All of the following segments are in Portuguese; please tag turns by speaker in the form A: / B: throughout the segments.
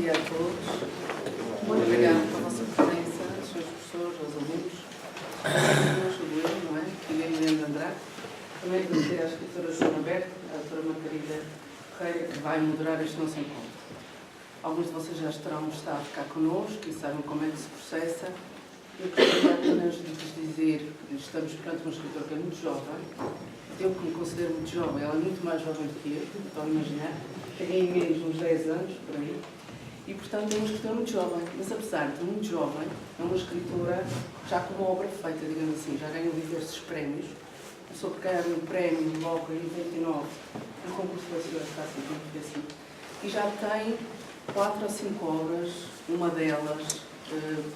A: dia a todos. Muito obrigada pela vossa presença, aos seus professores, aos alunos, aos alunos, não é? Que é a Helena Andrade. Também agradecer à escritora Joana Berto, à doutora Margarida Ferreira, que vai moderar este nosso encontro. Alguns de vocês já terão estado cá connosco e sabem como é que se processa. Eu queria apenas lhes dizer que estamos perante uma escritora que é muito jovem. Eu, que me considero muito jovem, ela é muito mais jovem do que eu, estão a imaginar. Tem em menos uns 10 anos, por aí. E, portanto, é uma escritora muito jovem. Mas, apesar de muito jovem, é uma escritora já com uma obra feita, digamos assim. Já ganhou diversos prémios. Começou por ganhar um prémio logo em 29, no concurso da Cidade de Cássio, assim. E já tem 4 ou 5 obras, uma delas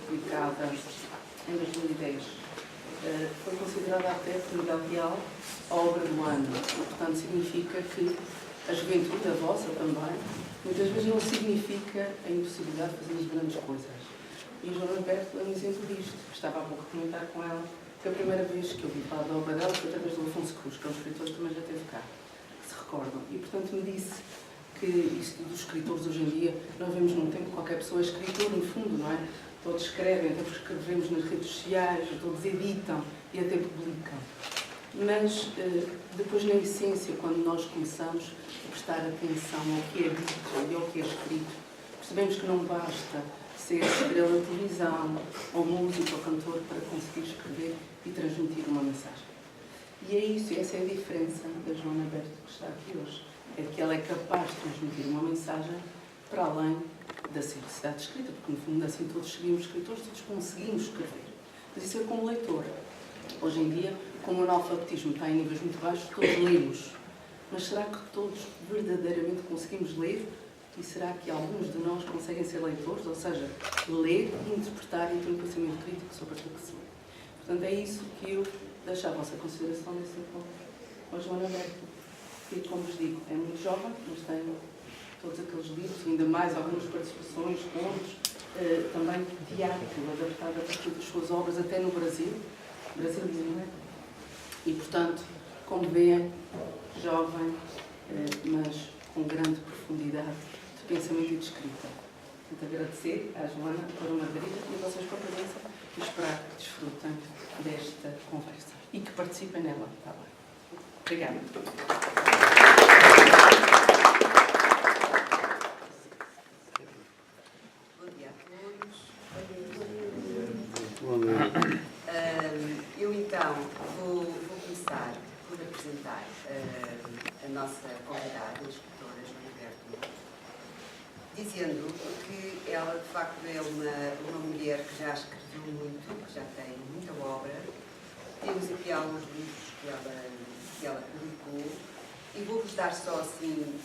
A: publicada em 2010. Foi considerada até por Unidade Real a obra do ano. E, portanto, significa que a juventude, a vossa também, muitas vezes não significa a impossibilidade de fazermos grandes coisas. E Joana Berto é um exemplo disto. Estava há pouco a comentar com ela que a primeira vez que eu vi falar da obra dela foi através do Afonso Cruz, que é um escritor que também já esteve cá, que se recordam. E, portanto, me disse que isto dos escritores hoje em dia, nós vemos num tempo que qualquer pessoa é escritor, no fundo, não é? Todos escrevem, até porque escrevemos nas redes sociais, todos editam e até publicam. Mas depois, na essência, quando nós começamos a prestar atenção ao que é dito e ao que é escrito, percebemos que não basta ser estrela de televisão, ou músico, ou cantor, para conseguir escrever e transmitir uma mensagem. E é isso, essa é a diferença da Joana Berto que está aqui hoje. É que ela é capaz de transmitir uma mensagem para além da simplicidade de escrita, porque no fundo assim todos seguimos escritores, todos conseguimos escrever. Mas isso é como leitor. Hoje em dia, como o analfabetismo está em níveis muito baixos, todos lemos. Mas será que todos verdadeiramente conseguimos ler? E será que alguns de nós conseguem ser leitores? Ou seja, ler, interpretar e ter um pensamento crítico sobre aquilo que se lê. Portanto, é isso que eu deixo à vossa consideração nesse encontro com a Joana Berto, que, como vos digo, é muito jovem, mas tem todos aqueles livros, ainda mais algumas participações, contos, também teatro, adaptado a partir das suas obras, até no Brasil, não é? E, portanto, como veem, jovem, mas com grande profundidade de pensamento e de escrita. Portanto, agradecer à Joana, à doutora Margarida e a vocês pela presença e esperar que desfrutem desta conversa e que participem nela. Está bem? Obrigada.
B: Eu então vou começar por apresentar a nossa convidada, a escritora Joana Berto, dizendo que ela de facto é uma mulher que já escreveu muito, que já tem muita obra. Temos aqui alguns livros que ela publicou e vou-vos dar só assim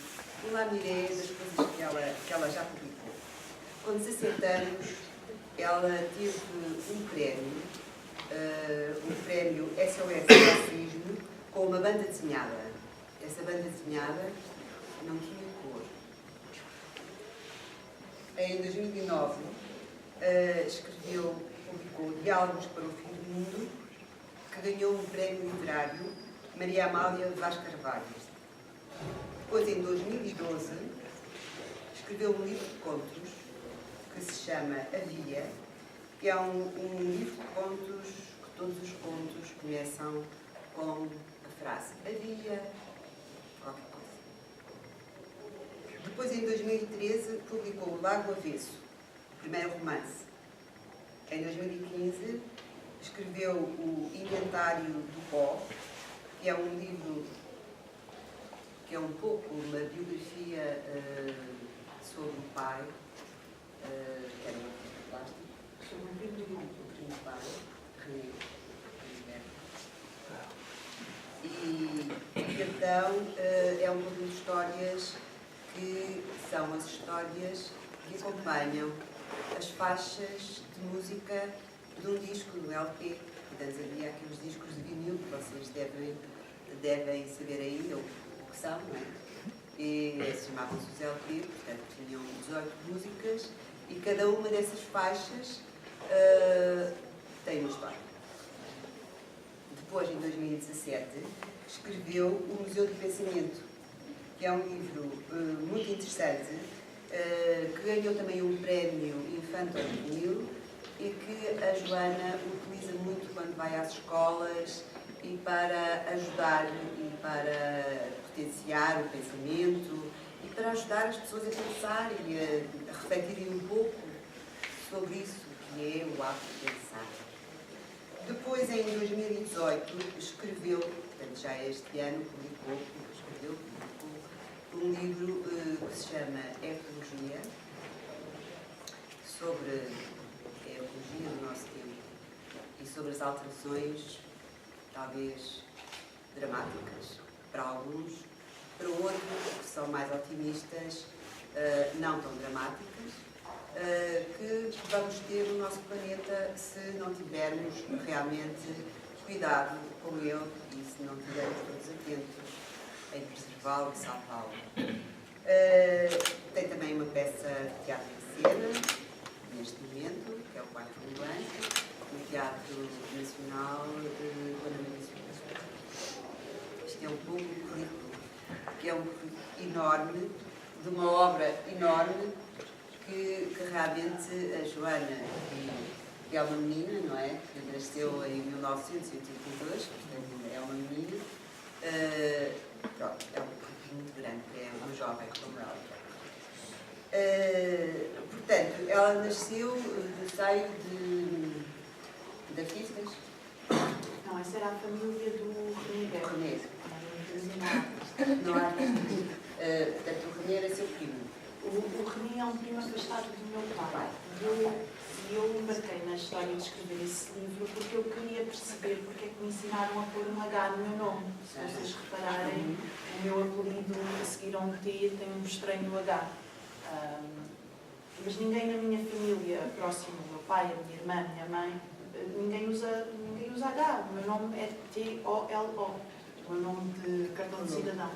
B: uma ideia das coisas que ela já publicou. Com 17 anos, ela teve um prémio SOS Racismo com uma banda desenhada. Essa banda desenhada não tinha cor. Em 2009, publicou Diálogos para o Fim do Mundo, que ganhou um prémio literário Maria Amália Vaz Carvalho. Depois, em 2012, escreveu um livro de contos que se chama A Via, que é um livro de contos que todos os contos começam com a frase havia qualquer coisa. Depois, em 2013, publicou O Lago Avesso, o primeiro romance. Em 2015, escreveu o Inventário do Pó, que é um livro que é um pouco uma biografia sobre o pai, que era um artista plástico, chama o primo pai, René. E então é um conjunto de histórias que são as histórias que acompanham as faixas de música de um disco no LP. Portanto, havia aqueles discos de vinil que vocês devem saber aí o que são, não é? E se chamavam-se os LP, portanto tinham 18 músicas e cada uma dessas faixas tem uma história. Depois, em 2017, escreveu O Museu do Pensamento, que é um livro muito interessante, que ganhou também um prémio infanto-juvenil e que a Joana utiliza muito quando vai às escolas e para ajudar e para potenciar o pensamento e para ajudar as pessoas a pensar e a refletirem um pouco sobre isso que é o ato de pensar. Depois, em 2018, escreveu, portanto já este ano, escreveu um livro que se chama Ecologia, sobre a ecologia do nosso tempo e sobre as alterações, talvez dramáticas para alguns, para outros que são mais otimistas, não tão dramáticas, que vamos ter no nosso planeta se não tivermos realmente cuidado com ele e se não estivermos todos atentos em preservá-lo e salvá-lo. Tem também uma peça de teatro em cena, neste momento, que é o Quarto Ambulância, no Teatro Nacional Dona Maria Soares. Isto é um pouco o currículo, que é um currículo enorme, de uma obra enorme, que realmente a Joana, que é uma menina, não é? Que nasceu em 1982, portanto é uma menina, pronto, é um currículo muito grande, é uma jovem como ela. Portanto, ela nasceu do seio de artistas.
C: Não, essa era a família do René.
B: Não há artistas. Portanto, o René era seu primo.
C: O René é um primo afastado do meu pai. Eu embarquei na história de escrever esse livro porque eu queria perceber porque é que me ensinaram a pôr um H no meu nome. Se vocês repararem, o meu apelido a seguir a um T tem um estranho H. Mas ninguém na minha família próxima, o meu pai, a minha irmã, a minha mãe, ninguém usa H. O meu nome é T-O-L-O. O meu nome de cartão de cidadão.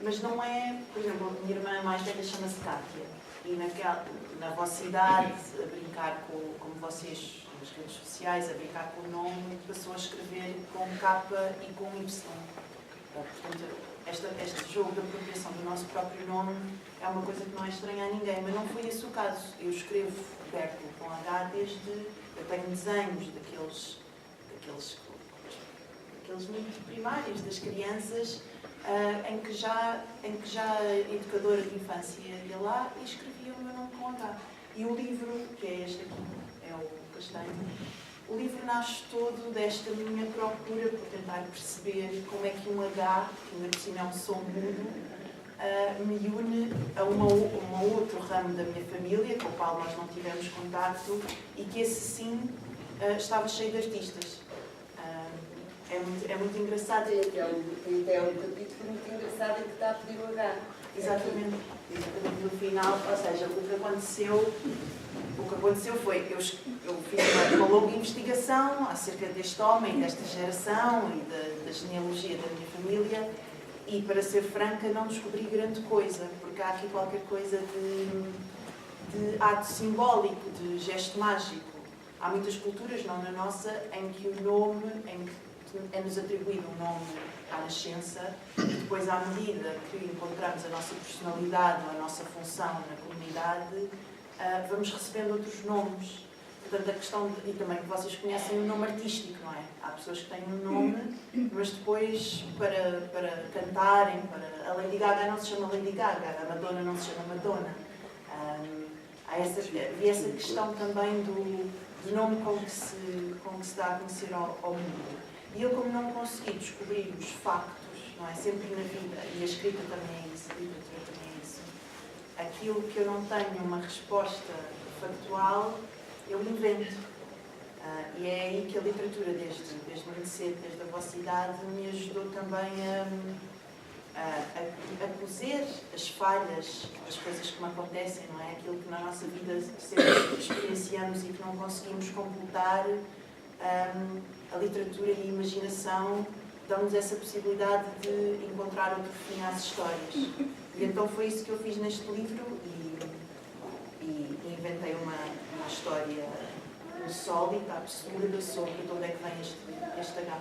C: Mas não é, por exemplo, a minha irmã mais velha chama-se Kátia. E na vossa idade, a brincar como vocês, nas redes sociais, a brincar com o nome, passou a escrever com K e com Y. Portanto, este jogo da apropriação do nosso próprio nome é uma coisa que não é estranha a ninguém, mas não foi esse o caso. Eu escrevo Berto com H desde... Eu tenho desenhos daqueles muito primários, das crianças, em que já a educadora de infância ia lá e escrevia o meu nome com H. E o livro, que é este aqui, é o castanho, o livro nasce todo desta minha procura por tentar perceber como é que um H, que ainda por cima é um som mudo, me une a um outro ramo da minha família, com o qual nós não tivemos contacto, e que esse sim estava cheio de artistas. É muito engraçado.
B: Tem até um capítulo muito engraçado em que está a pedir o H.
C: Exatamente. No final, ou seja, o que aconteceu foi, eu fiz uma longa investigação acerca deste homem, desta geração e da genealogia da minha família e, para ser franca, não descobri grande coisa, porque há aqui qualquer coisa de ato simbólico, de gesto mágico. Há muitas culturas, não na nossa, em que o nome, em que é-nos atribuído um nome à nascença, e depois, à medida que encontramos a nossa personalidade, a nossa função na comunidade, vamos recebendo outros nomes. Portanto, a questão e também que vocês conhecem o nome artístico, não é? Há pessoas que têm um nome, mas depois, para cantarem, a Lady Gaga não se chama Lady Gaga, a Madonna não se chama Madonna. Havia essa questão também do nome com que se dá a conhecer ao mundo. E eu, como não consegui descobrir os factos, não é? Sempre na vida, e a escrita também é isso, a literatura também é isso, aquilo que eu não tenho uma resposta factual, eu invento. E é aí que a literatura, desde muito cedo, desde a vossa idade, me ajudou também a cozer as falhas, as coisas que me acontecem, não é? Aquilo que na nossa vida sempre experienciamos e que não conseguimos completar. A literatura e a imaginação dão-nos essa possibilidade de encontrar outro fim às histórias. E então foi isso que eu fiz neste livro e inventei uma história insólita, absurda, sobre de onde é que vem este H.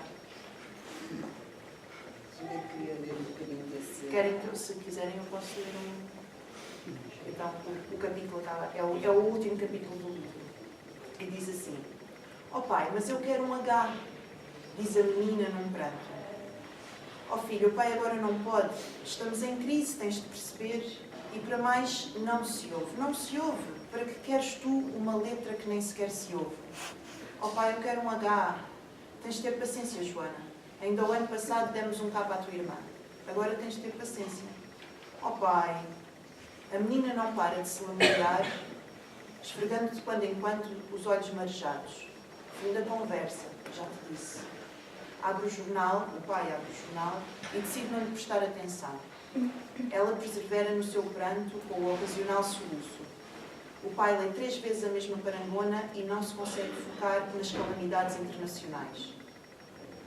B: Eu queria ler um bocadinho desse...
C: Querem, se quiserem, eu posso ler um... Então o capítulo acaba, é o último capítulo do livro. E diz assim: ó pai, mas eu quero um H, diz a menina num pranto. Ó filho, o pai agora não pode, estamos em crise, tens de perceber. E para mais, não se ouve. Não se ouve. Para que queres tu uma letra que nem sequer se ouve? Ó pai, eu quero um H. Tens de ter paciência, Joana. Ainda o ano passado demos um K à tua irmã. Agora tens de ter paciência. Ó pai, a menina não para de se lamuriar, esfregando de quando em quando os olhos marejados. Fim da conversa, já te disse. Abre o jornal, o pai abre o jornal, e decide não lhe prestar atenção. Ela persevera no seu pranto com o ocasional soluço. O pai lê 3 vezes a mesma parangona e não se consegue focar nas calamidades internacionais.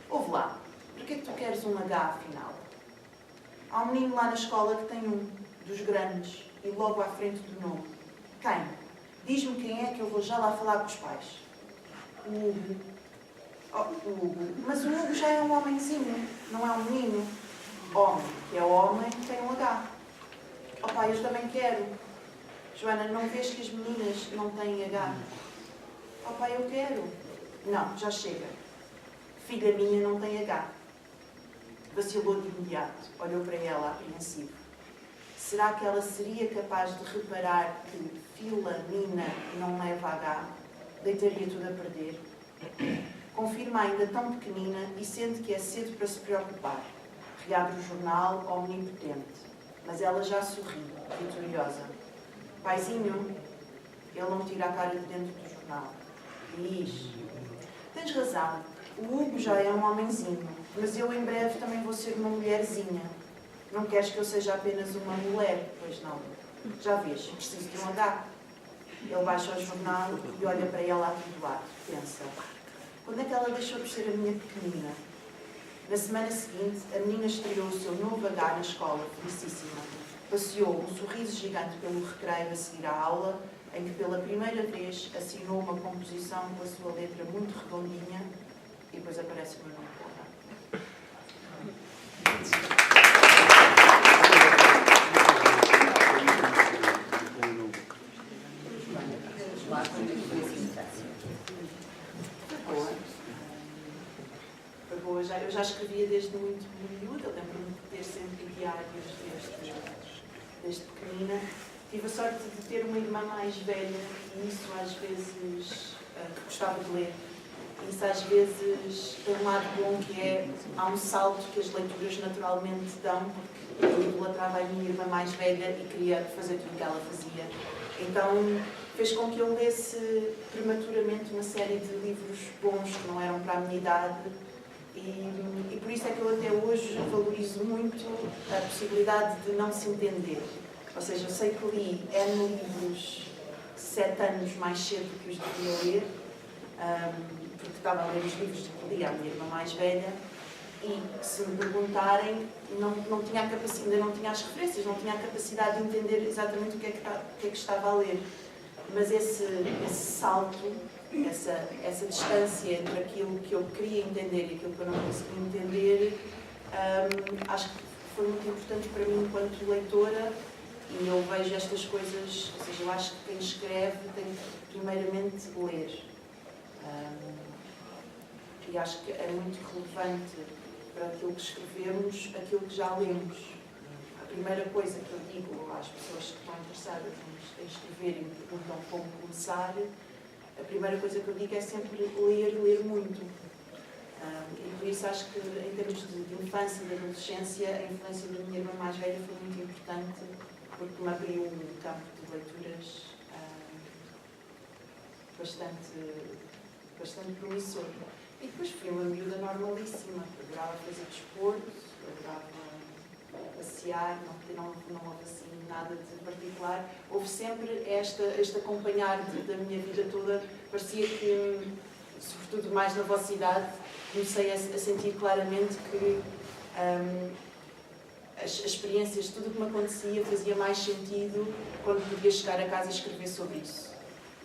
C: Ouve lá, por que é que tu queres um H, afinal? Há um menino lá na escola que tem um, dos grandes, e logo à frente do nome. Quem? Diz-me quem é que eu vou já lá falar com os pais. O Hugo. Oh, o Hugo. Mas o Hugo já é um homenzinho, não é um menino. Homem, que é homem, tem um H. Oh pai, eu também quero. Joana, não vês que as meninas não têm H? Oh pai, eu quero. Não, já chega. Filha minha não tem H. Vacilou de imediato, olhou para ela apreensivo. Será que ela seria capaz de reparar que Filamina não leva H? Deitaria tudo a perder. Confirma ainda tão pequenina e sente que é cedo para se preocupar. Reabre o jornal omnipotente. Mas ela já sorri, vitoriosa. Paizinho, ele não tira a cara de dentro do jornal. Diz: tens razão, o Hugo já é um homenzinho, mas eu em breve também vou ser uma mulherzinha. Não queres que eu seja apenas uma mulher? Pois não. Já vês, preciso de um H. Ele baixa o jornal e olha para ela atordoado. Pensa: quando é que ela deixou de ser a minha pequenina? Na semana seguinte, a menina estreou o seu novo H na escola, felicíssima. Passeou um sorriso gigante pelo recreio a seguir à aula, em que pela primeira vez assinou uma composição com a sua letra muito redondinha e depois aparece o meu nome. Eu já escrevia desde muito miúda, eu lembro-me de ter sempre diários desde pequenina. Tive a sorte de ter uma irmã mais velha e isso às vezes gostava de ler. Isso às vezes tem um lado bom que é, há um salto que as leituras naturalmente dão, porque eu idolatrava a minha irmã mais velha e queria fazer tudo o que ela fazia. Então fez com que eu lesse prematuramente uma série de livros bons que não eram para a minha idade. E por isso é que eu até hoje valorizo muito a possibilidade de não se entender. Ou seja, eu sei que li N livros 7 anos mais cedo que os devia ler, porque estava a ler os livros que lia a minha irmã mais velha, e se me perguntarem, não tinha a capacidade, ainda não tinha as referências, não tinha a capacidade de entender exatamente o que é que estava a ler. Mas esse salto, essa distância entre aquilo que eu queria entender e aquilo que eu não conseguia entender, acho que foi muito importante para mim enquanto leitora, e eu vejo estas coisas, ou seja, eu acho que quem escreve tem que primeiramente ler. E acho que é muito relevante para aquilo que escrevemos, aquilo que já lemos. A primeira coisa que eu digo às pessoas que estão interessadas em escrever e me perguntam como começar, a primeira coisa que eu digo é sempre ler muito. E por isso acho que, em termos de infância e de adolescência, a influência da minha irmã mais velha foi muito importante, porque me abriu um campo de leituras bastante promissor. E depois fui uma miúda normalíssima, adorava fazer desporto, adorava passear, não houve assim nada de particular. Houve sempre este acompanhar da minha vida toda. Parecia que, sobretudo mais na vossa idade, comecei a sentir claramente que as experiências, tudo o que me acontecia fazia mais sentido quando podia chegar a casa e escrever sobre isso.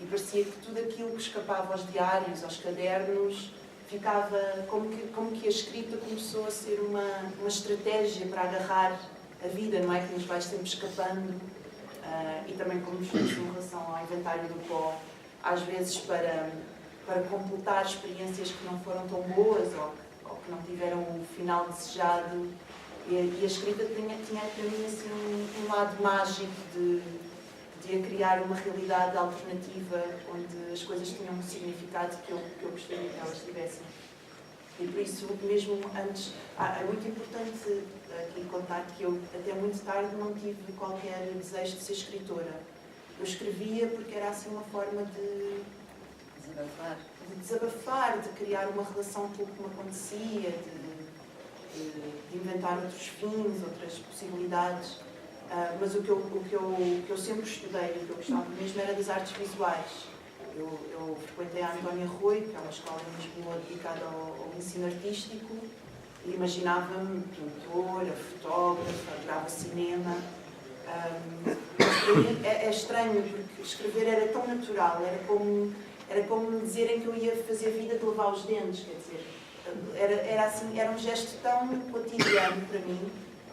C: E parecia que tudo aquilo que escapava aos diários, aos cadernos, ficava como que a escrita começou a ser uma estratégia para agarrar a vida, não é? Que nos vai sempre escapando. e também como fez em relação ao inventário do pó, às vezes para completar experiências que não foram tão boas ou que não tiveram o final desejado. E a escrita tinha para mim assim, um lado mágico de a criar uma realidade alternativa onde as coisas tinham um significado que eu gostaria que elas tivessem. E por isso, mesmo antes, é muito importante aqui contar que eu, até muito tarde, não tive qualquer desejo de ser escritora. Eu escrevia porque era assim uma forma de desabafar, de criar uma relação com o que me acontecia, de inventar outros fins, outras possibilidades. Mas o que eu sempre estudei, o que eu gostava mesmo era das artes visuais. Eu frequentei a Antónia Rui, que é uma escola em Lisboa dedicada ao ensino artístico, e imaginava-me pintora, fotógrafa, grava cinema. Mas para mim é estranho, porque escrever era tão natural, era como me dizerem que eu ia fazer vida de lavar os dentes, quer dizer, era um gesto tão cotidiano para mim.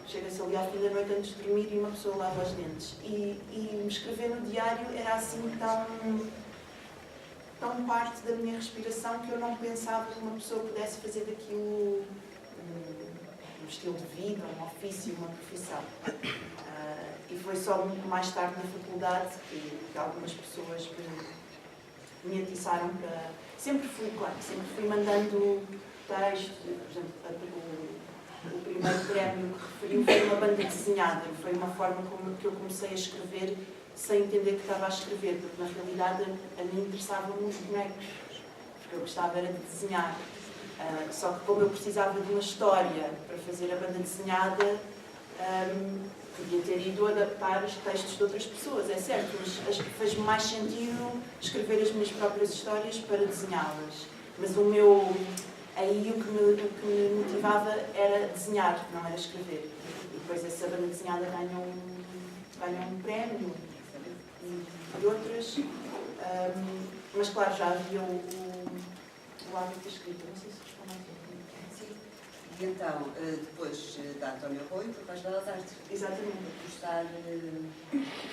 C: Chega-se ali ao fim da noite antes de dormir e uma pessoa lava os dentes. E me escrever no diário era assim tão parte da minha respiração que eu não pensava que uma pessoa pudesse fazer daquilo um estilo de vida, um ofício, uma profissão. E foi só muito mais tarde na faculdade que algumas pessoas me atiçaram para... Sempre fui mandando textos, por exemplo, o primeiro prémio que referiu foi uma banda desenhada, foi uma forma como que eu comecei a escrever sem entender que estava a escrever, porque na realidade a mim interessavam-me os bonecos, porque eu gostava era de desenhar. Só que como eu precisava de uma história para fazer a banda desenhada, podia ter ido adaptar os textos de outras pessoas, é certo, mas fez-me mais sentido escrever as minhas próprias histórias para desenhá-las. Mas aí o que me motivava era desenhar, não era escrever. E depois essa banda desenhada ganhou um prémio e outras. Mas claro, já havia o hábito da escrita. Não sei se respondo aqui.
B: Sim. E então, depois da Antónia Rui, tu vais Belas Artes.
C: Exatamente.
B: Gostar...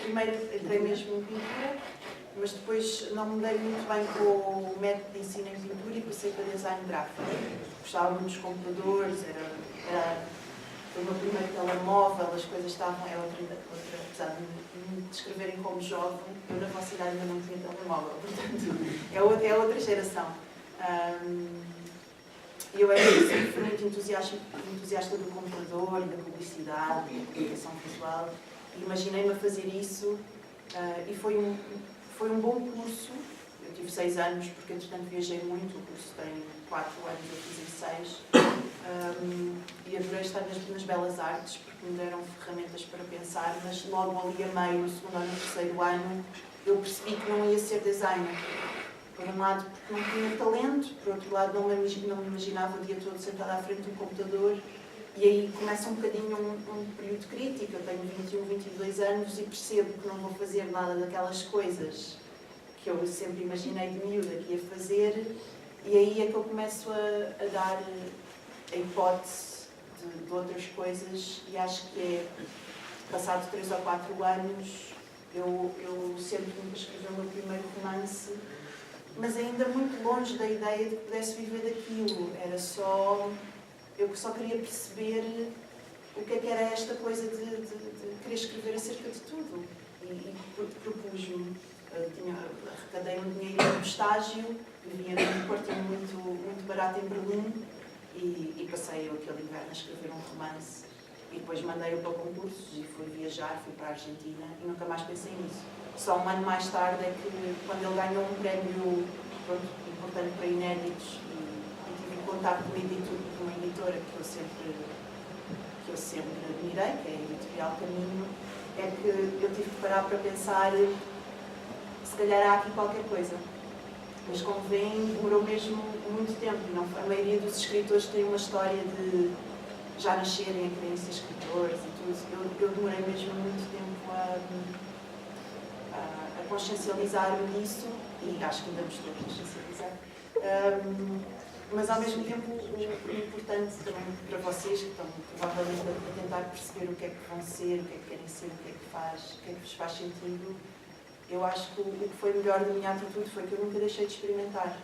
C: Primeiro entrei mesmo em pintura, mas depois não me dei muito bem com o método de ensino em pintura e passei para design gráfico. Gostava muito dos computadores, foi o meu primeiro telemóvel, as coisas estavam... apesar de me descreverem como jovem, eu na vossa idade ainda não tinha telemóvel, portanto, é outra geração. Eu sempre fui muito entusiasta do computador, da publicidade, da comunicação visual, e imaginei-me a fazer isso, e foi um bom curso. Eu tive 6 anos, porque entretanto viajei muito, o curso tem 4 anos, eu fiz em 6, e adorei estar nas Belas Artes, porque me deram ferramentas para pensar, mas logo ali a meio, no segundo ou no terceiro ano, eu percebi que não ia ser designer. Por um lado, porque não tinha talento, por outro lado, não me imaginava o dia todo sentada à frente de um computador. E aí começa um bocadinho um período crítico. Eu tenho 21, 22 anos e percebo que não vou fazer nada daquelas coisas que eu sempre imaginei de miúda que ia fazer. E aí é que eu começo a dar a hipótese de outras coisas, e acho que é, passado 3 ou 4 anos, eu sento-me para escrever o meu primeiro romance, mas ainda muito longe da ideia de que pudesse viver daquilo. Eu só queria perceber o que era esta coisa de querer escrever acerca de tudo. E propus-me, arrecadei um dinheiro no estágio, vivia num quartinho muito barato em Berlim, e passei aquele inverno a escrever um romance. E depois mandei-o para concursos e fui viajar, fui para a Argentina e nunca mais pensei nisso. Só um ano mais tarde é que, quando ele ganhou um prémio importante para inéditos, e tive contato com uma editora que eu sempre admirei, que é a Editorial Caminho, é que eu tive que parar para pensar, se calhar há aqui qualquer coisa. Mas como veem, demorou mesmo muito tempo. A maioria dos escritores tem uma história de já nascerem a quererem ser escritores e tudo. Eu demorei mesmo muito tempo a consciencializar-me disso, e acho que ainda me estou a consciencializar. Mas ao mesmo tempo, o importante também para vocês, que estão provavelmente a tentar perceber o que é que vão ser, o que é que querem ser, o que é que vos faz sentido, eu acho que o que foi melhor da minha atitude foi que eu nunca deixei de experimentar.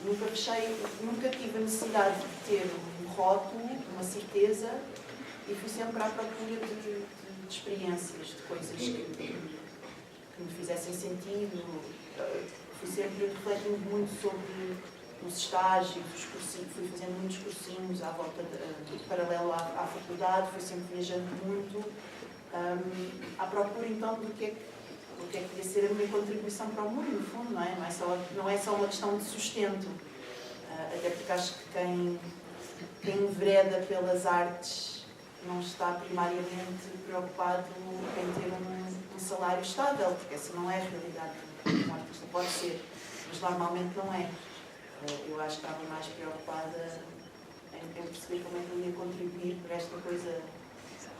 C: Nunca tive a necessidade de ter um rótulo, uma certeza, e fui sempre à procura de experiências, de coisas que me fizessem sentido. Fui sempre refletindo muito sobre os estágios, os cursinhos, fui fazendo muitos cursinhos à volta, paralelo à faculdade, fui sempre viajando muito, à procura então do que é que podia ser a minha contribuição para o mundo, no fundo, não é? Não é só uma questão de sustento, até porque acho que quem envereda pelas artes não está primariamente preocupado em ter um salário estável, porque essa não é a realidade de um artista, pode ser, mas normalmente não é. Eu acho que estava mais preocupada em perceber como é que eu ia contribuir para esta coisa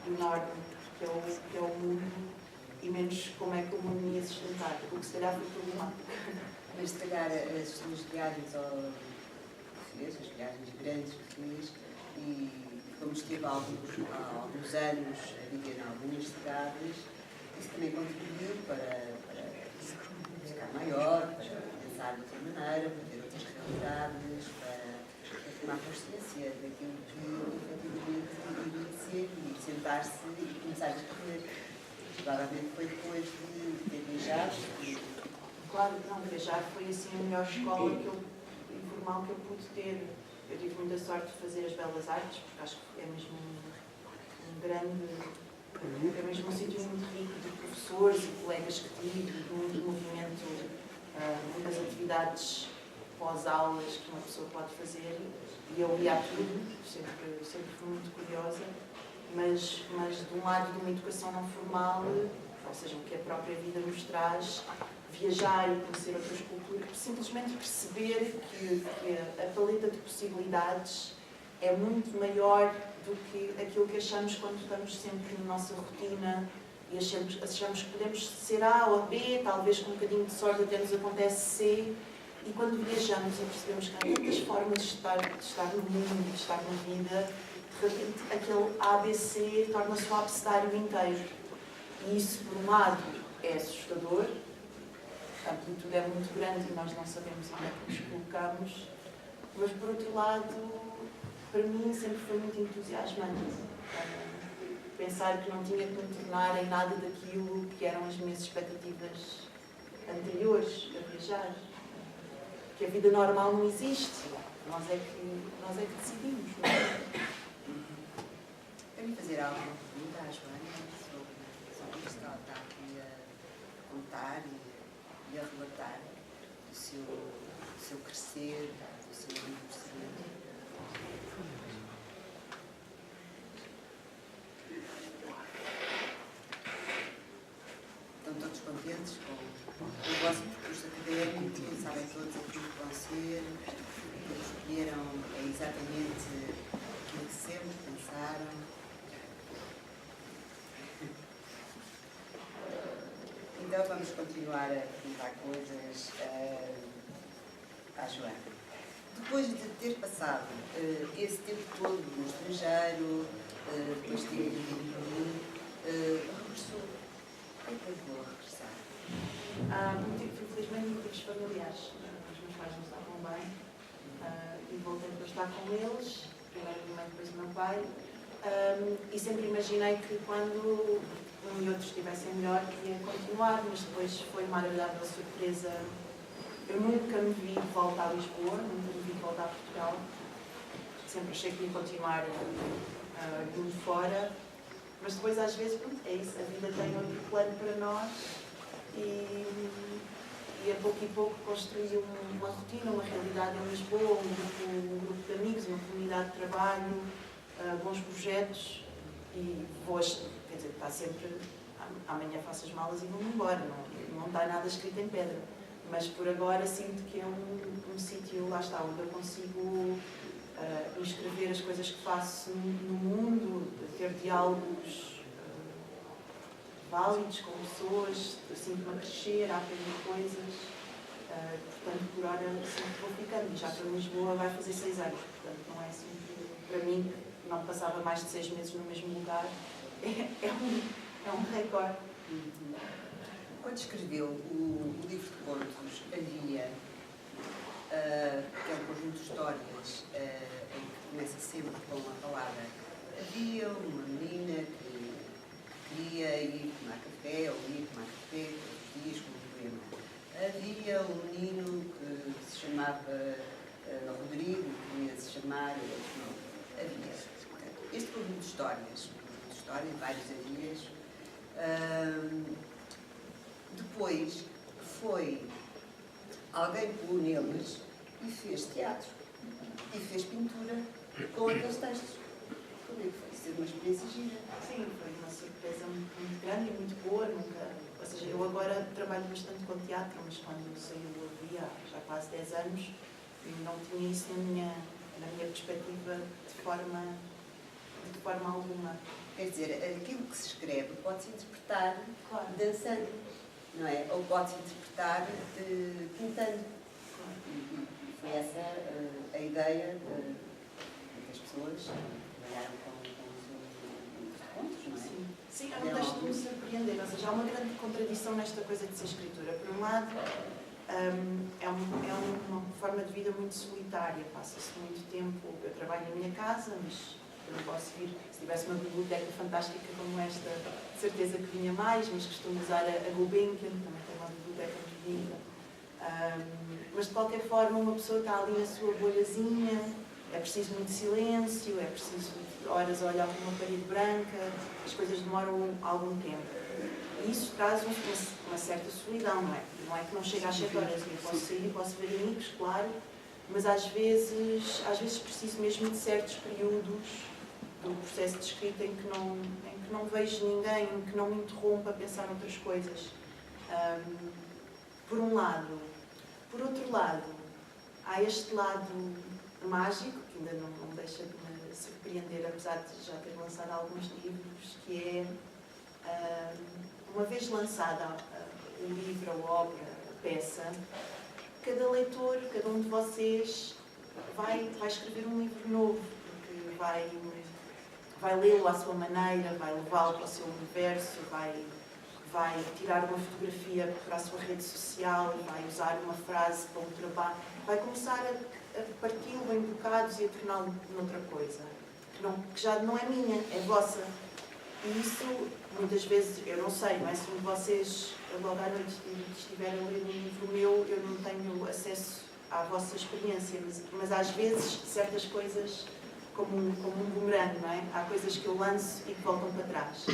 C: enorme que é o mundo, e menos como é que o mundo ia sustentar, o que se calhar foi problemático.
B: Mas se calhar as suas viagens as viagens grandes que fiz, e como estive há alguns anos a viver em algumas cidades, isso também contribuiu para ficar maior, para pensar de outra maneira, para ter outras realidades, para tomar consciência daquilo que efetivamente deveria ser, e sentar-se e começar a escrever. Claramente foi depois de ter viajado.
C: Claro, não, viajar foi assim a melhor escola informal que eu pude ter. Eu tive muita sorte de fazer as belas artes, porque acho que é mesmo é mesmo um sítio muito rico de professores e colegas que tive, de muito movimento, muitas atividades pós-aulas que uma pessoa pode fazer, e eu ia a tudo, sempre fui muito curiosa, mas de um lado de uma educação não formal, ou seja, o que a própria vida nos traz, viajar e conhecer outras culturas, simplesmente perceber que a paleta de possibilidades é muito maior do que aquilo que achamos quando estamos sempre na nossa rotina e achamos que podemos ser A ou B, talvez com um bocadinho de sorte até nos acontece C, e quando viajamos e percebemos que há tantas formas de estar no mundo, de estar na vida, de repente aquele ABC torna-se o abecedário inteiro. E isso, por um lado, é assustador, a amplitude é muito grande e nós não sabemos onde é que nos colocamos, mas, por outro lado, para mim sempre foi muito entusiasmante. Pensar que não tinha que me tornar em nada daquilo que eram as minhas expectativas anteriores a viajar. Que a vida normal não existe. Nós é que decidimos, não é?
B: Quero fazer alguma pergunta à Joana sobre isto que ela está aqui a contar e a relatar do seu crescer, do seu envelhecimento. Estão todos contentes com o vosso percurso académico? Sabem todos aquilo que vão ser? O que escolheram é exatamente aquilo que sempre pensaram? Então vamos continuar a perguntar coisas à Joana. Depois de ter passado esse tempo todo no estrangeiro, depois de ter vivido regressou. O que é que levou a regressar?
C: Infelizmente, motivos familiares. Os meus pais não estavam bem e voltei para estar com eles, primeiro a minha mãe, depois o meu pai, e sempre imaginei que quando um e outro estivessem melhor, que ia continuar, mas depois foi uma agradável surpresa. Eu nunca me vi de volta a Lisboa, nunca me vi de volta a Portugal. Sempre achei que ia continuar indo fora, mas depois às vezes, pronto, é isso, a vida tem outro plano para nós e a pouco e pouco construí uma rotina, uma realidade em Lisboa, um grupo de amigos, uma comunidade de trabalho, bons projetos e quer dizer, está sempre, amanhã faço as malas e vou-me embora, não está nada escrito em pedra, mas por agora sinto que é um sítio, lá está, onde eu consigo inscrever as coisas que faço no mundo, ter diálogos válidos com pessoas, sinto-me a crescer, a aprender coisas Portanto, por hora sempre vou ficando. E já para Lisboa vai fazer 6 anos. Portanto, não é assim que, para mim, não passava mais de 6 meses no mesmo lugar. É um recorde.
B: Quando escreveu o livro de contos, havia, que é um conjunto de histórias em que começa sempre com a palavra, havia uma menina que queria ir tomar café, ou ia tomar café todos os dias com um poema. Havia um menino que se chamava Rodrigo, que queria se chamar outro nome. Havia este conjunto de histórias, vários havias. Depois foi alguém pegou neles e fez teatro e fez pintura com aqueles textos. Como é que foi? Ser uma experiência gira?
C: Sim, foi uma surpresa muito grande e muito boa. Nunca, ou seja, eu agora trabalho bastante com teatro, mas quando saiu o Havia, já há quase 10 anos, não tinha isso na minha perspectiva de forma alguma.
B: Quer dizer, aquilo que se escreve pode-se interpretar
C: Claro.
B: dançando, não é? Ou pode-se interpretar pintando.
C: Claro.
B: E foi essa a ideia das pessoas que trabalharam com os contos, não é?
C: Sim, eu não deixo de me surpreender. Ou seja, há uma grande contradição nesta coisa de ser escritora. Por um lado, é uma forma de vida muito solitária. Passa-se muito tempo. Eu trabalho na minha casa, mas eu não posso vir. Se tivesse uma biblioteca fantástica como esta, de certeza que vinha mais, mas costumo usar a Gulbenkian, que também tem uma biblioteca muito linda. Mas de qualquer forma, uma pessoa está ali na sua bolhazinha, é preciso muito silêncio, é preciso horas a olhar para uma parede branca, as coisas demoram algum tempo. E isso traz uma certa solidão, não é? Não é que não chega às 7 horas, eu posso sair, posso ver amigos, claro, mas às vezes preciso mesmo de certos períodos do processo de escrita em que não vejo ninguém, em que não me interrompo a pensar noutras coisas. Por um lado. Por outro lado, há este lado mágico, que ainda não deixa de me surpreender, apesar de já ter lançado alguns livros, que é, uma vez lançada o livro, a obra, a peça, cada leitor, cada um de vocês vai escrever um livro novo, porque vai lê-lo à sua maneira, vai levá-lo para o seu universo, vai tirar uma fotografia para a sua rede social, vai usar uma frase para um trabalho, vai começar a parti-lo em bocados e a torná-lo noutra coisa, que já não é minha, é vossa. E isso, muitas vezes, eu não sei, não é? Se um de vocês, logo à noite, estiver a ler um livro meu, eu não tenho acesso à vossa experiência, mas às vezes, certas coisas, como um bumerangue, não é? Há coisas que eu lanço e que voltam para trás.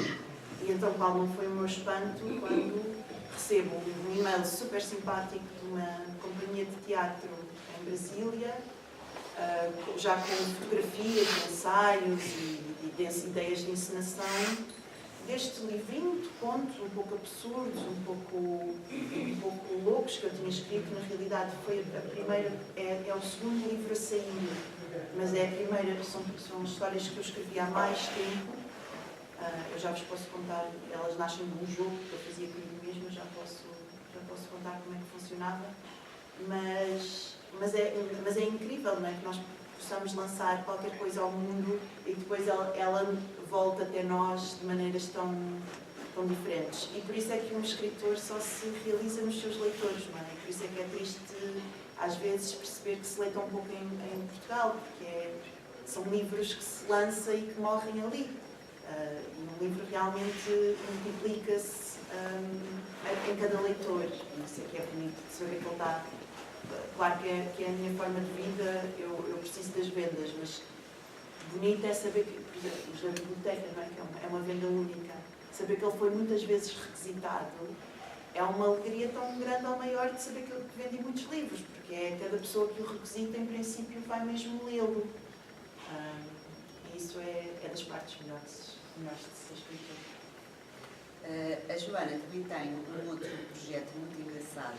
C: E então, qual não foi o meu espanto quando recebo um e-mail super simpático de uma companhia de teatro em Brasília, já com fotografias, ensaios e ideias de encenação, deste livrinho de contos, um pouco absurdos, um pouco loucos que eu tinha escrito. Na realidade, foi a primeira, é o segundo livro a sair, mas é a primeira, são histórias que eu escrevi há mais tempo. Eu já vos posso contar, elas nascem de um jogo que eu fazia comigo mesma, já posso contar como é que funcionava, mas é incrível, não é? Que nós possamos lançar qualquer coisa ao mundo e depois ela volta até nós de maneiras tão diferentes. E por isso é que um escritor só se realiza nos seus leitores, não é? E por isso é que é triste, às vezes, perceber que se lê tão pouco em Portugal, porque são livros que se lançam e que morrem ali. E um livro realmente multiplica-se em cada leitor. Isso é que é bonito de saber que ele está. Claro que é a minha forma de vida, eu preciso das vendas, mas bonito é saber que, por exemplo, os da biblioteca, não é? Que é uma venda única, saber que ele foi muitas vezes requisitado, é uma alegria tão grande ou maior de saber que eu vendi muitos livros, porque é cada pessoa que o requisita, em princípio, vai mesmo lê-lo. E isso é das partes melhores de ser escritor.
B: A Joana também tem um outro projeto muito engraçado,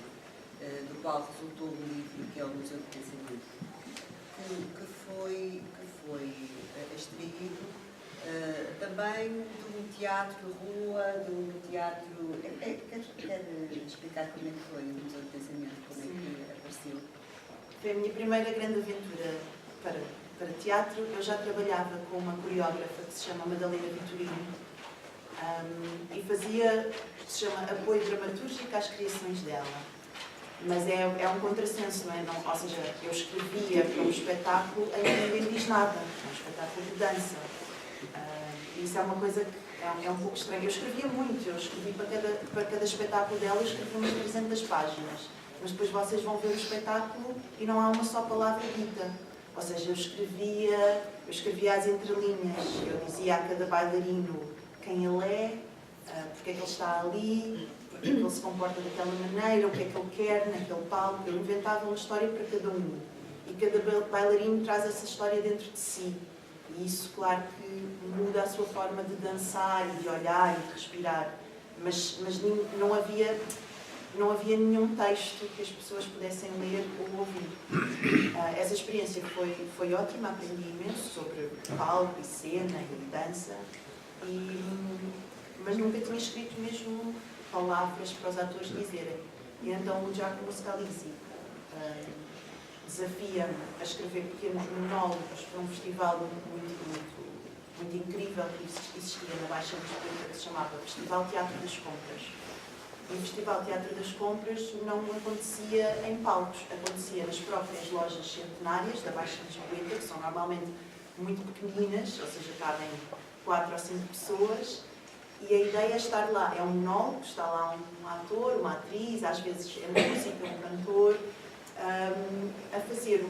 B: do qual resultou um livro que é o Museu do Pensamento, que foi extraído também de um teatro rua, de um teatro... Quer explicar como é que foi o Museu do Pensamento, como é que apareceu?
C: Foi a minha primeira grande aventura para teatro. Eu já trabalhava com uma coreógrafa que se chama Madalena Vitorino e fazia o que se chama apoio dramatúrgico às criações dela. Mas é um contrassenso, não é? Não, ou seja, eu escrevia para um espetáculo em que ninguém diz nada, é um espetáculo de dança. Isso é uma coisa que é um pouco estranho. Eu escrevia muito, eu escrevi para cada espetáculo dela, eu escrevi umas 300 páginas. Mas depois vocês vão ver o espetáculo e não há uma só palavra dita. Ou seja, eu escrevia as entrelinhas, eu dizia a cada bailarino quem ele é, porque é que ele está ali, porque é que ele se comporta daquela maneira, o que é que ele quer naquele palco. Eu inventava uma história para cada um. E cada bailarino traz essa história dentro de si. E isso, claro, que muda a sua forma de dançar e de olhar e de respirar. Mas não havia nenhum texto que as pessoas pudessem ler ou ouvir. Essa experiência foi ótima, aprendi imenso sobre palco e cena e dança, mas nunca tinha escrito mesmo palavras para os atores dizerem. E então o Giacomo Scalisi desafia-me a escrever pequenos monólogos para um festival muito incrível que existia na Baixa Lisboa, que se chamava Festival Teatro das Compras. E o Festival Teatro das Compras não acontecia em palcos, acontecia nas próprias lojas centenárias da Baixa Lisboa, que são normalmente muito pequeninas, ou seja, cabem 4 ou 5 pessoas, e a ideia é estar lá. É um monólogo, está lá um ator, uma atriz, às vezes é música, um cantor, a fazer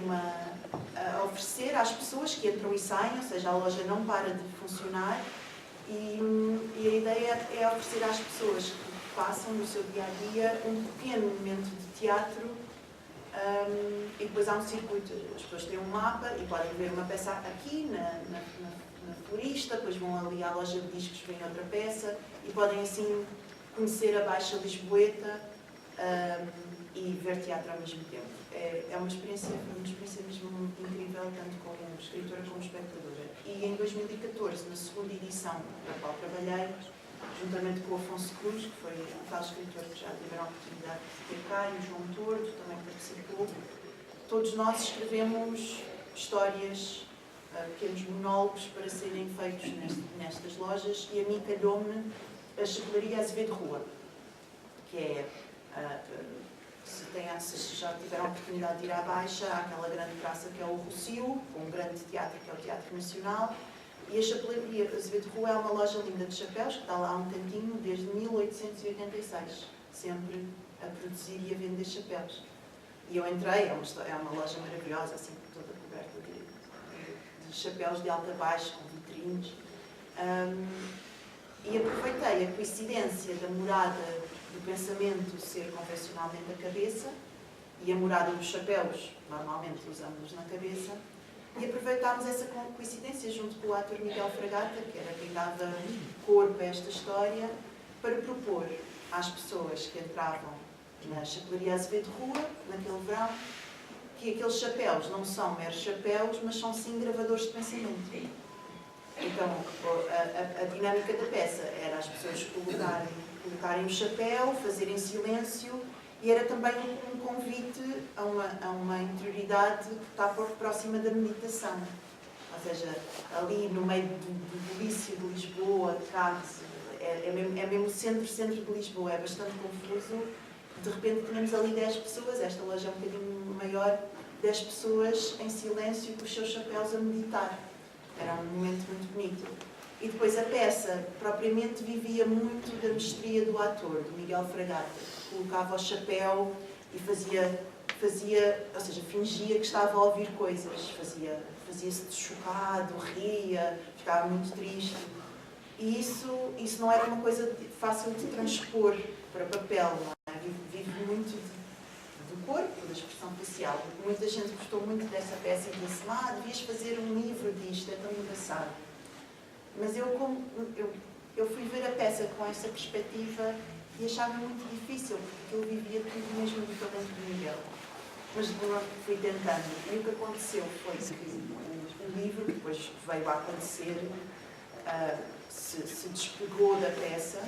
C: a oferecer às pessoas que entram e saem, ou seja, a loja não para de funcionar, e a ideia é oferecer às pessoas que passam no seu dia-a-dia um pequeno momento de teatro, e depois há um circuito. As pessoas têm um mapa e podem ver uma peça aqui na Florista, depois vão ali à loja de discos, veem outra peça e podem assim conhecer a Baixa Lisboeta e ver teatro ao mesmo tempo. É uma experiência mesmo incrível, tanto como escritora como espectadora. E em 2014, na segunda edição da qual trabalhei, juntamente com o Afonso Cruz, que foi um tal escritor que já tiveram a oportunidade de ter cá, e o João Tordo também participou, todos nós escrevemos histórias, pequenos monólogos para serem feitos nestas lojas, e a mim calhou-me a Chapelaria Azevedo Rua, que é, se já tiveram a oportunidade de ir à Baixa, há aquela grande praça que é o Rossio, com um grande teatro que é o Teatro Nacional, e a Chapelaria Azevedo Rua é uma loja linda de chapéus, que está lá há um tantinho, desde 1886, sempre a produzir e a vender chapéus. E eu entrei, é uma loja maravilhosa, assim, toda coberta de chapéus de alta a baixo, com vitrines. E aproveitei a coincidência da morada do pensamento ser convencionalmente a cabeça, e a morada dos chapéus, normalmente usamos na cabeça, e aproveitámos essa coincidência junto com o ator Miguel Fragata, que era quem dava corpo a esta história, para propor às pessoas que entravam na Chapelaria Azevedo Rua, naquele verão, que aqueles chapéus não são meros chapéus, mas são sim gravadores de pensamento. Então, a dinâmica da peça era as pessoas colocarem o chapéu, fazerem silêncio, e era também um convite a uma interioridade que está próxima da meditação. Ou seja, ali no meio do bulício de Lisboa, de carros, é mesmo o centro de Lisboa, é bastante confuso. De repente tínhamos ali 10 pessoas, esta loja é um bocadinho maior, 10 pessoas em silêncio com os seus chapéus a meditar. Era um momento muito bonito. E depois a peça, propriamente, vivia muito da mestria do ator, do Miguel Fragata, que colocava o chapéu e fazia, ou seja, fingia que estava a ouvir coisas, fazia-se de chocado, ria, ficava muito triste. E isso não era uma coisa fácil de transpor para papel, não é? Vive muito do corpo, da expressão facial. Muita gente gostou muito dessa peça e disse: devias fazer um livro disto, é tão engraçado. Mas eu fui ver a peça com essa perspectiva e achava muito difícil, porque eu vivia tudo mesmo diferente do Miguel. Mas fui tentando. E o que aconteceu foi que o livro, que depois veio a acontecer, se despegou da peça.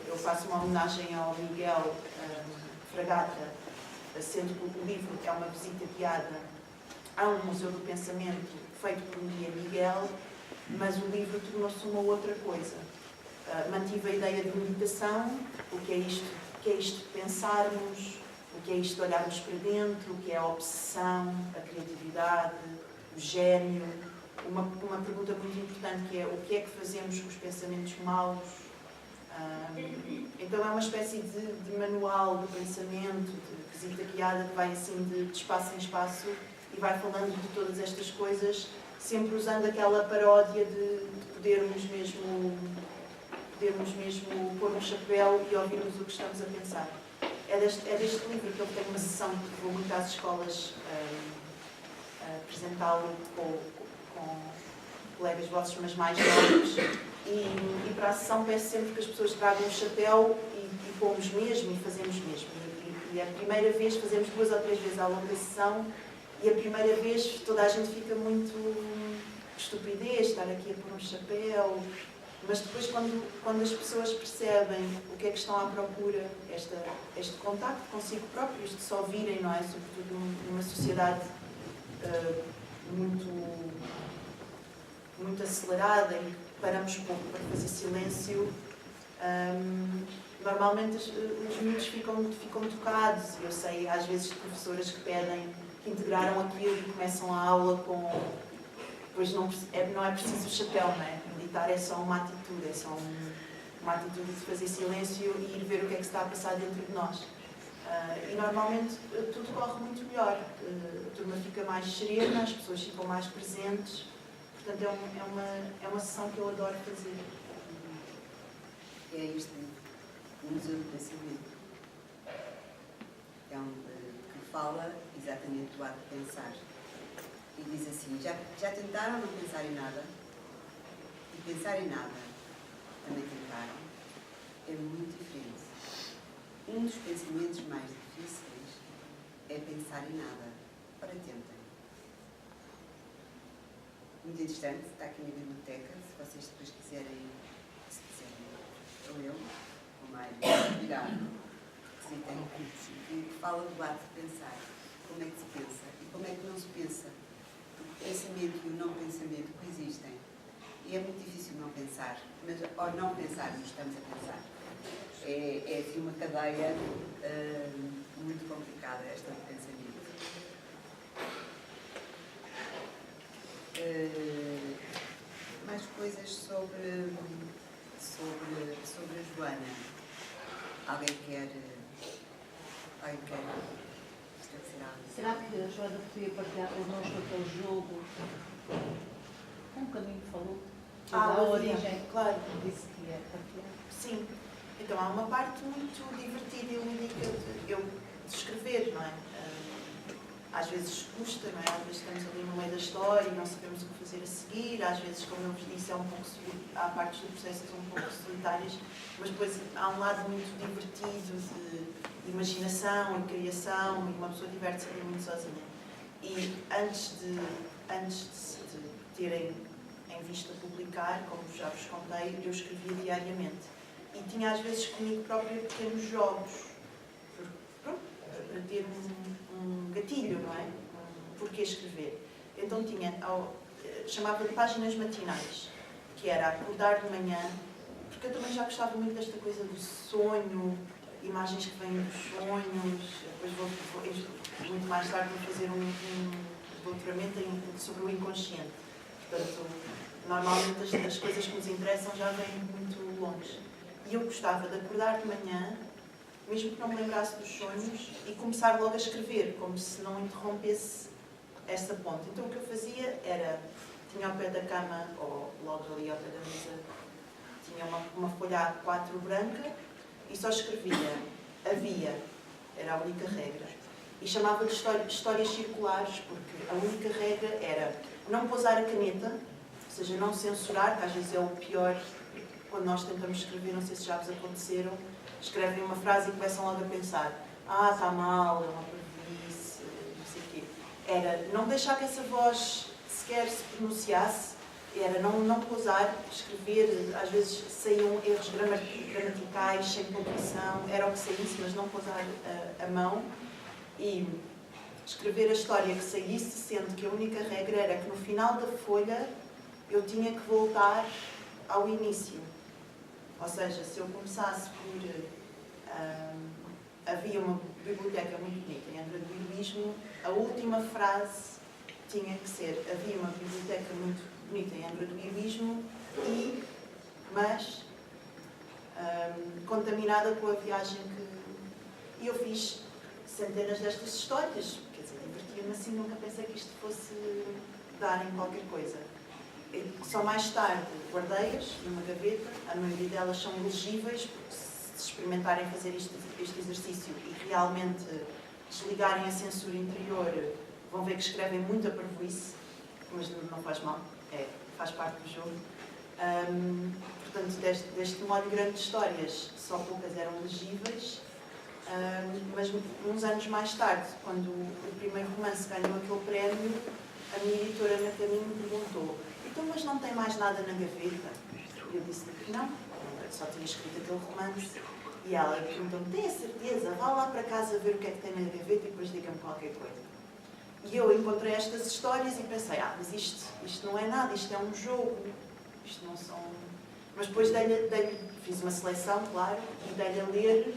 C: Eu faço uma homenagem ao Miguel Fragata, sendo que o livro é uma visita guiada a um museu do pensamento feito por Miguel, mas o livro tornou-se uma outra coisa. Mantive a ideia de meditação, o que é isto de pensarmos, o que é isto de olharmos para dentro, o que é a obsessão, a criatividade, o gênio. Uma pergunta muito importante que é o que é que fazemos com os pensamentos maus. Então é uma espécie de manual de pensamento, de visita guiada que vai assim de espaço em espaço e vai falando de todas estas coisas, sempre usando aquela paródia de podermos mesmo pôr um chapéu e ouvirmos o que estamos a pensar. É deste livro que eu tenho uma sessão que vou muito às escolas apresentá-lo com colegas vossos, mas mais novos. E para a sessão peço sempre que as pessoas tragam um chapéu e pomos mesmo e fazemos mesmo. E a primeira vez, fazemos 2 ou 3 vezes ao longo da sessão, e a primeira vez toda a gente fica muito estupidez, estar aqui a pôr um chapéu. Mas depois, quando as pessoas percebem o que é que estão à procura, este contacto consigo próprio, isto de só virem, não é? Sobretudo numa sociedade muito acelerada e paramos pouco para fazer silêncio, normalmente os miúdos ficam tocados. Eu sei, às vezes, de professoras que pedem, que integraram aquilo e começam a aula com... Pois não é preciso o chapéu, não é? Meditar é só uma atitude, é só uma atitude de fazer silêncio e ir ver o que é que está a passar dentro de nós. E normalmente tudo corre muito melhor. A turma fica mais serena, as pessoas ficam mais presentes. Portanto, é uma sessão que eu adoro fazer.
B: É isto, o Museu do Pensamento. É que fala exatamente do ato de pensar. E diz assim, já tentaram não pensar em nada? E pensar em nada também tentaram? É muito diferente. Um dos pensamentos mais difíceis é pensar em nada. Ora, tentem. Muito interessante, está aqui na biblioteca, se vocês depois quiserem, ou eu, ou mais virado, que fala do ato de pensar. Como é que se pensa e como é que não se pensa. O pensamento e o não pensamento coexistem. E é muito difícil não pensar, mas ao não pensarmos, estamos a pensar. É assim uma cadeia muito complicada esta de pensamento. Mais coisas sobre a Joana. Alguém quer esclarecer algo?
D: Será que a Joana podia partilhar connosco aquele jogo? Um bocadinho falou. A origem,
C: claro.
D: Disse que ia partilhar.
C: Sim. Então há uma parte muito divertida e lúdica de escrever, não é? Às vezes custa, não é? Às vezes estamos ali no meio da história e não sabemos o que fazer a seguir. Às vezes, como eu vos disse, há partes do processo que são um pouco solitárias, mas depois há um lado muito divertido de imaginação e criação, e uma pessoa diverte-se ali muito sozinha. E antes de terem em vista publicar, como já vos contei, eu escrevia diariamente. E tinha às vezes comigo própria pequenos jogos, para ter um gatilho, não é? Porquê escrever. Então chamava de páginas matinais, que era acordar de manhã, porque eu também já gostava muito desta coisa do sonho, imagens que vêm dos sonhos. Depois vou muito mais tarde vou fazer um doutoramento sobre o inconsciente. Portanto, normalmente as coisas que nos interessam já vêm muito longe. E eu gostava de acordar de manhã, mesmo que não me lembrasse dos sonhos, e começar logo a escrever, como se não interrompesse essa ponte. Então o que eu fazia era, tinha ao pé da cama, ou logo ali ao pé da mesa, tinha uma folha A4 branca e só escrevia havia, era a única regra. E chamava-lhe histórias circulares, porque a única regra era não pousar a caneta, ou seja, não censurar, que às vezes é o pior quando nós tentamos escrever, não sei se já vos aconteceram, escrevem uma frase e começam logo a pensar está mal, é uma preguiça, não sei o quê. Era não deixar que essa voz sequer se pronunciasse era não pousar, escrever, às vezes saíam erros gramaticais, sem pontuação, era o que saísse, mas não pousar a mão e escrever a história que saísse, sendo que a única regra era que no final da folha eu tinha que voltar ao início. Ou seja, se eu começasse por... havia uma biblioteca muito bonita em Angra do Heroísmo, a última frase tinha que ser: havia uma biblioteca muito bonita em Angra do Heroísmo, mas contaminada com a viagem que... E eu fiz centenas destas histórias, quer dizer, divertia-me assim, nunca pensei que isto fosse dar em qualquer coisa. Só mais tarde guardei-as numa gaveta, a maioria delas são elegíveis, porque se experimentarem fazer este exercício e realmente desligarem a censura interior, vão ver que escrevem muita parvoíce, mas não faz mal, faz parte do jogo. Portanto, deste molho grande de histórias, só poucas eram legíveis, mas uns anos mais tarde, quando o primeiro romance ganhou aquele prémio, a minha editora na Caminho me perguntou: então, mas não tem mais nada na gaveta? Eu disse que não, só tinha escrito aquele romance. E ela perguntou-me: tem a certeza? Vá lá para casa ver o que é que tem na gaveta e depois diga-me qualquer coisa. E eu encontrei estas histórias e pensei: mas isto não é nada, isto é um jogo, isto não são... Mas depois fiz uma seleção, claro, e dei-lhe a ler,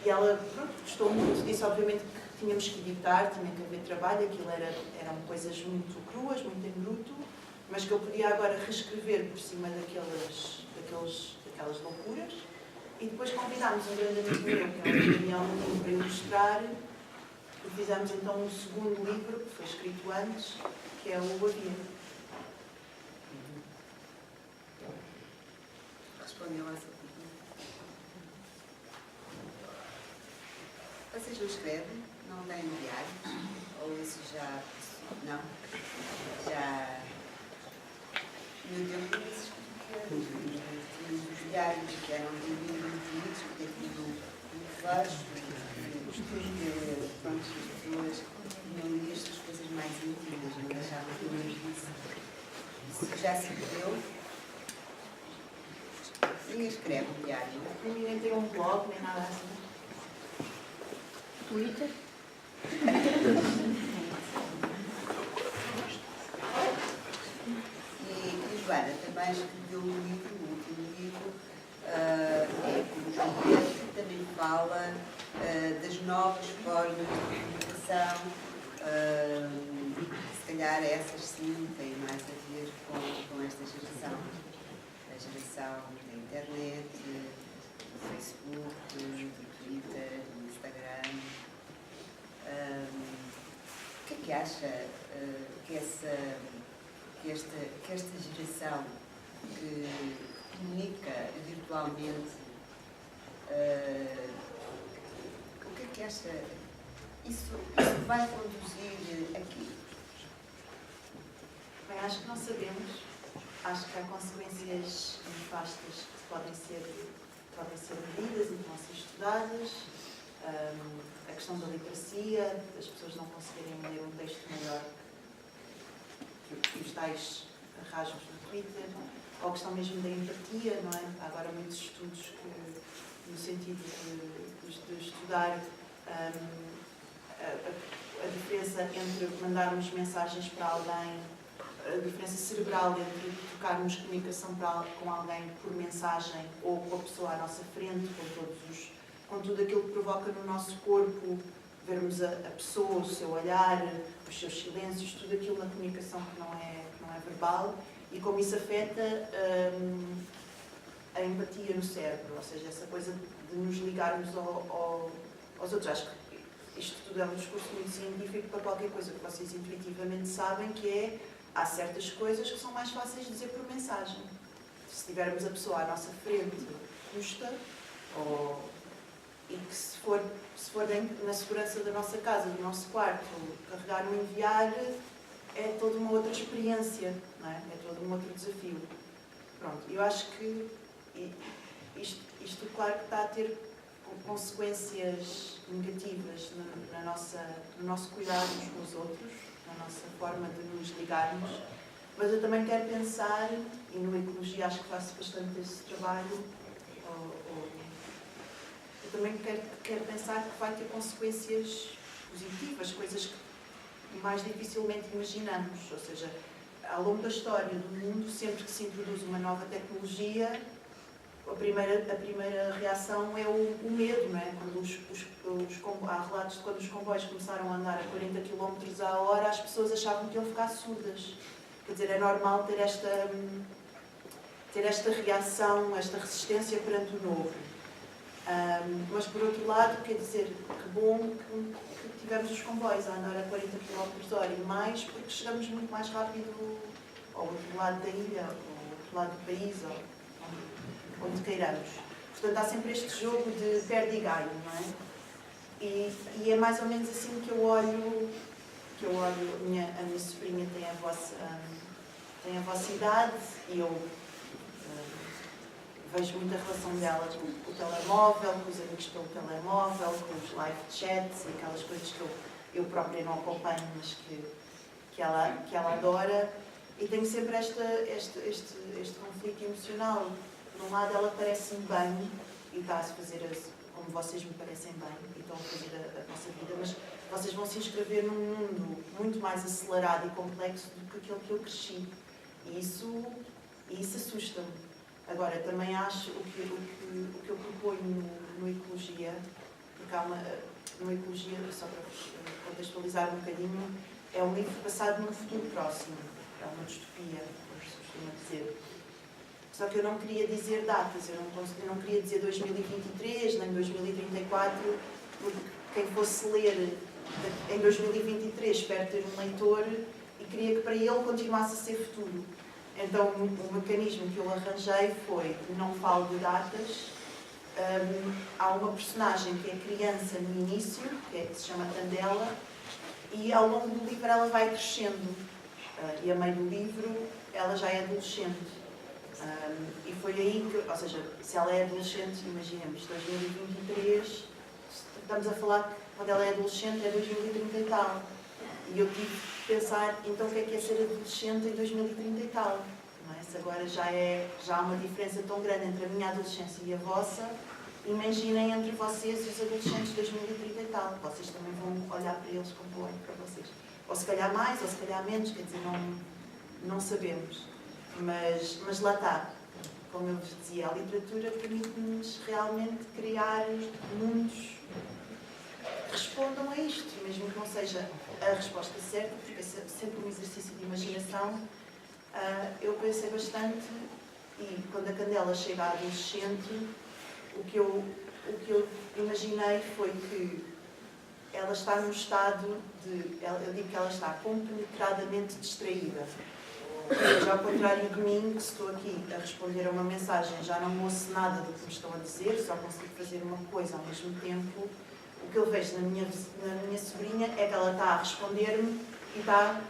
C: e ela, pronto, gostou muito, disse obviamente que tínhamos que editar, tinha que haver trabalho, aquilo eram coisas muito cruas, muito em bruto, mas que eu podia agora reescrever por cima daquelas loucuras. E depois convidámos um grande amigo meu, que é o Daniel Moutinho, para ilustrar, e fizemos então um segundo livro, que foi escrito antes, que é o Avia.
B: Respondeu a essa pergunta. Vocês não escrevem? Não têm diários? Ou isso já... Não? Já... No tempo tínhamos os diários que eram divididos, porque aquilo vários pronto, as pessoas não liam estas coisas mais íntimas, não deixavam que eu disso. Isso já se perdeu. Ninguém escreve um diário.
C: Ninguém tem um blog, nem nada assim.
D: Twitter?
B: E Joana também escreveu um livro, o último livro, como João Pedro, que também fala das novas formas de comunicação. Se calhar essas sim têm mais a ver com esta geração. A geração da internet, do Facebook, do Twitter, do Instagram. O que é que acha que esta geração que comunica virtualmente, o que é que acha? Isso vai conduzir aqui?
C: Bem, acho que não sabemos. Acho que há consequências nefastas que podem ser medidas e que vão ser estudadas. A questão da literacia, das pessoas não conseguirem ler um texto melhor que os tais rasgos no Twitter, ou a questão mesmo da empatia, não é? Há agora muitos estudos que, no sentido de estudar a diferença entre mandarmos mensagens para alguém, a diferença cerebral entre trocarmos comunicação com alguém por mensagem ou com a pessoa à nossa frente, com tudo aquilo que provoca no nosso corpo, vermos a pessoa, o seu olhar, os seus silêncios, tudo aquilo na comunicação que não é verbal, e como isso afeta a empatia no cérebro, ou seja, essa coisa de nos ligarmos aos outros. Acho que isto tudo é um discurso muito científico para qualquer coisa que vocês intuitivamente sabem, que é: há certas coisas que são mais fáceis de dizer por mensagem. Se tivermos a pessoa à nossa frente, custa, e que se for na segurança da nossa casa, do nosso quarto, carregar no enviar, é toda uma outra experiência, não é? É todo um outro desafio. Pronto, eu acho que isto claro que está a ter consequências negativas no nosso cuidado uns com os outros, na nossa forma de nos ligarmos, Mas eu também quero pensar, e no Ecologia acho que faço bastante esse trabalho, eu também quero pensar que vai ter consequências positivas, coisas que mais dificilmente imaginamos. Ou seja, ao longo da história do mundo, sempre que se introduz uma nova tecnologia, a primeira reação é o medo, não é? Quando há relatos de quando os comboios começaram a andar a 40 km/h, as pessoas achavam que iam ficar surdas. Quer dizer, é normal ter esta reação, esta resistência perante o novo. Mas, por outro lado, quer dizer, que bom que tivemos os comboios a andar a 40 km/h e mais, porque chegamos muito mais rápido ao outro lado da ilha, ao outro lado do país, onde queiramos. Portanto, há sempre este jogo de perde e ganho, não é? E é mais ou menos assim que eu olho, a minha sobrinha tem a vossa idade e eu vejo muita relação dela com o telemóvel, com os amigos pelo telemóvel, com os live chats e aquelas coisas que eu própria não acompanho, mas que ela adora. E tenho sempre este conflito emocional. Por um lado, ela parece-me bem e está a se fazer como vocês me parecem bem e estão a fazer a vossa vida, mas vocês vão se inscrever num mundo muito mais acelerado e complexo do que aquele que eu cresci. E isso assusta-me. Agora, também acho o que eu proponho no Ecologia, porque no Ecologia, só para contextualizar um bocadinho, é um livro passado num futuro próximo. É uma distopia, como se costuma dizer. Só que eu não queria dizer datas, eu não queria dizer 2023, nem 2034, porque quem fosse ler em 2023 espero ter um leitor e queria que para ele continuasse a ser futuro. Então, o mecanismo que eu arranjei foi, não falo de datas, há uma personagem que é criança no início, que se chama Candela, e ao longo do livro ela vai crescendo. E a meio do livro ela já é adolescente. E foi aí que, ou seja, se ela é adolescente, imaginemos, 2023, estamos a falar que quando ela é adolescente é 2030 e tal. E eu tive que pensar, então o que é ser adolescente em 2030 e tal? Não é? Se agora já há uma diferença tão grande entre a minha adolescência e a vossa, imaginem entre vocês e os adolescentes de 2030 e tal. Vocês também vão olhar para eles como olho para vocês. Ou se calhar mais, ou se calhar menos, quer dizer, não sabemos. Mas lá está. Como eu vos dizia, a literatura permite-nos realmente criar mundos que respondam a isto, mesmo que não seja a resposta certa, porque é sempre um exercício de imaginação. Eu pensei bastante, e quando a Candela chega à adolescente, o que eu imaginei foi que ela está num estado eu digo que ela está compenetradamente distraída. Ou seja, ao contrário de mim, que estou aqui a responder a uma mensagem, já não ouço nada do que me estão a dizer, só consigo fazer uma coisa ao mesmo tempo. O que eu vejo na minha sobrinha é que ela está a responder-me e está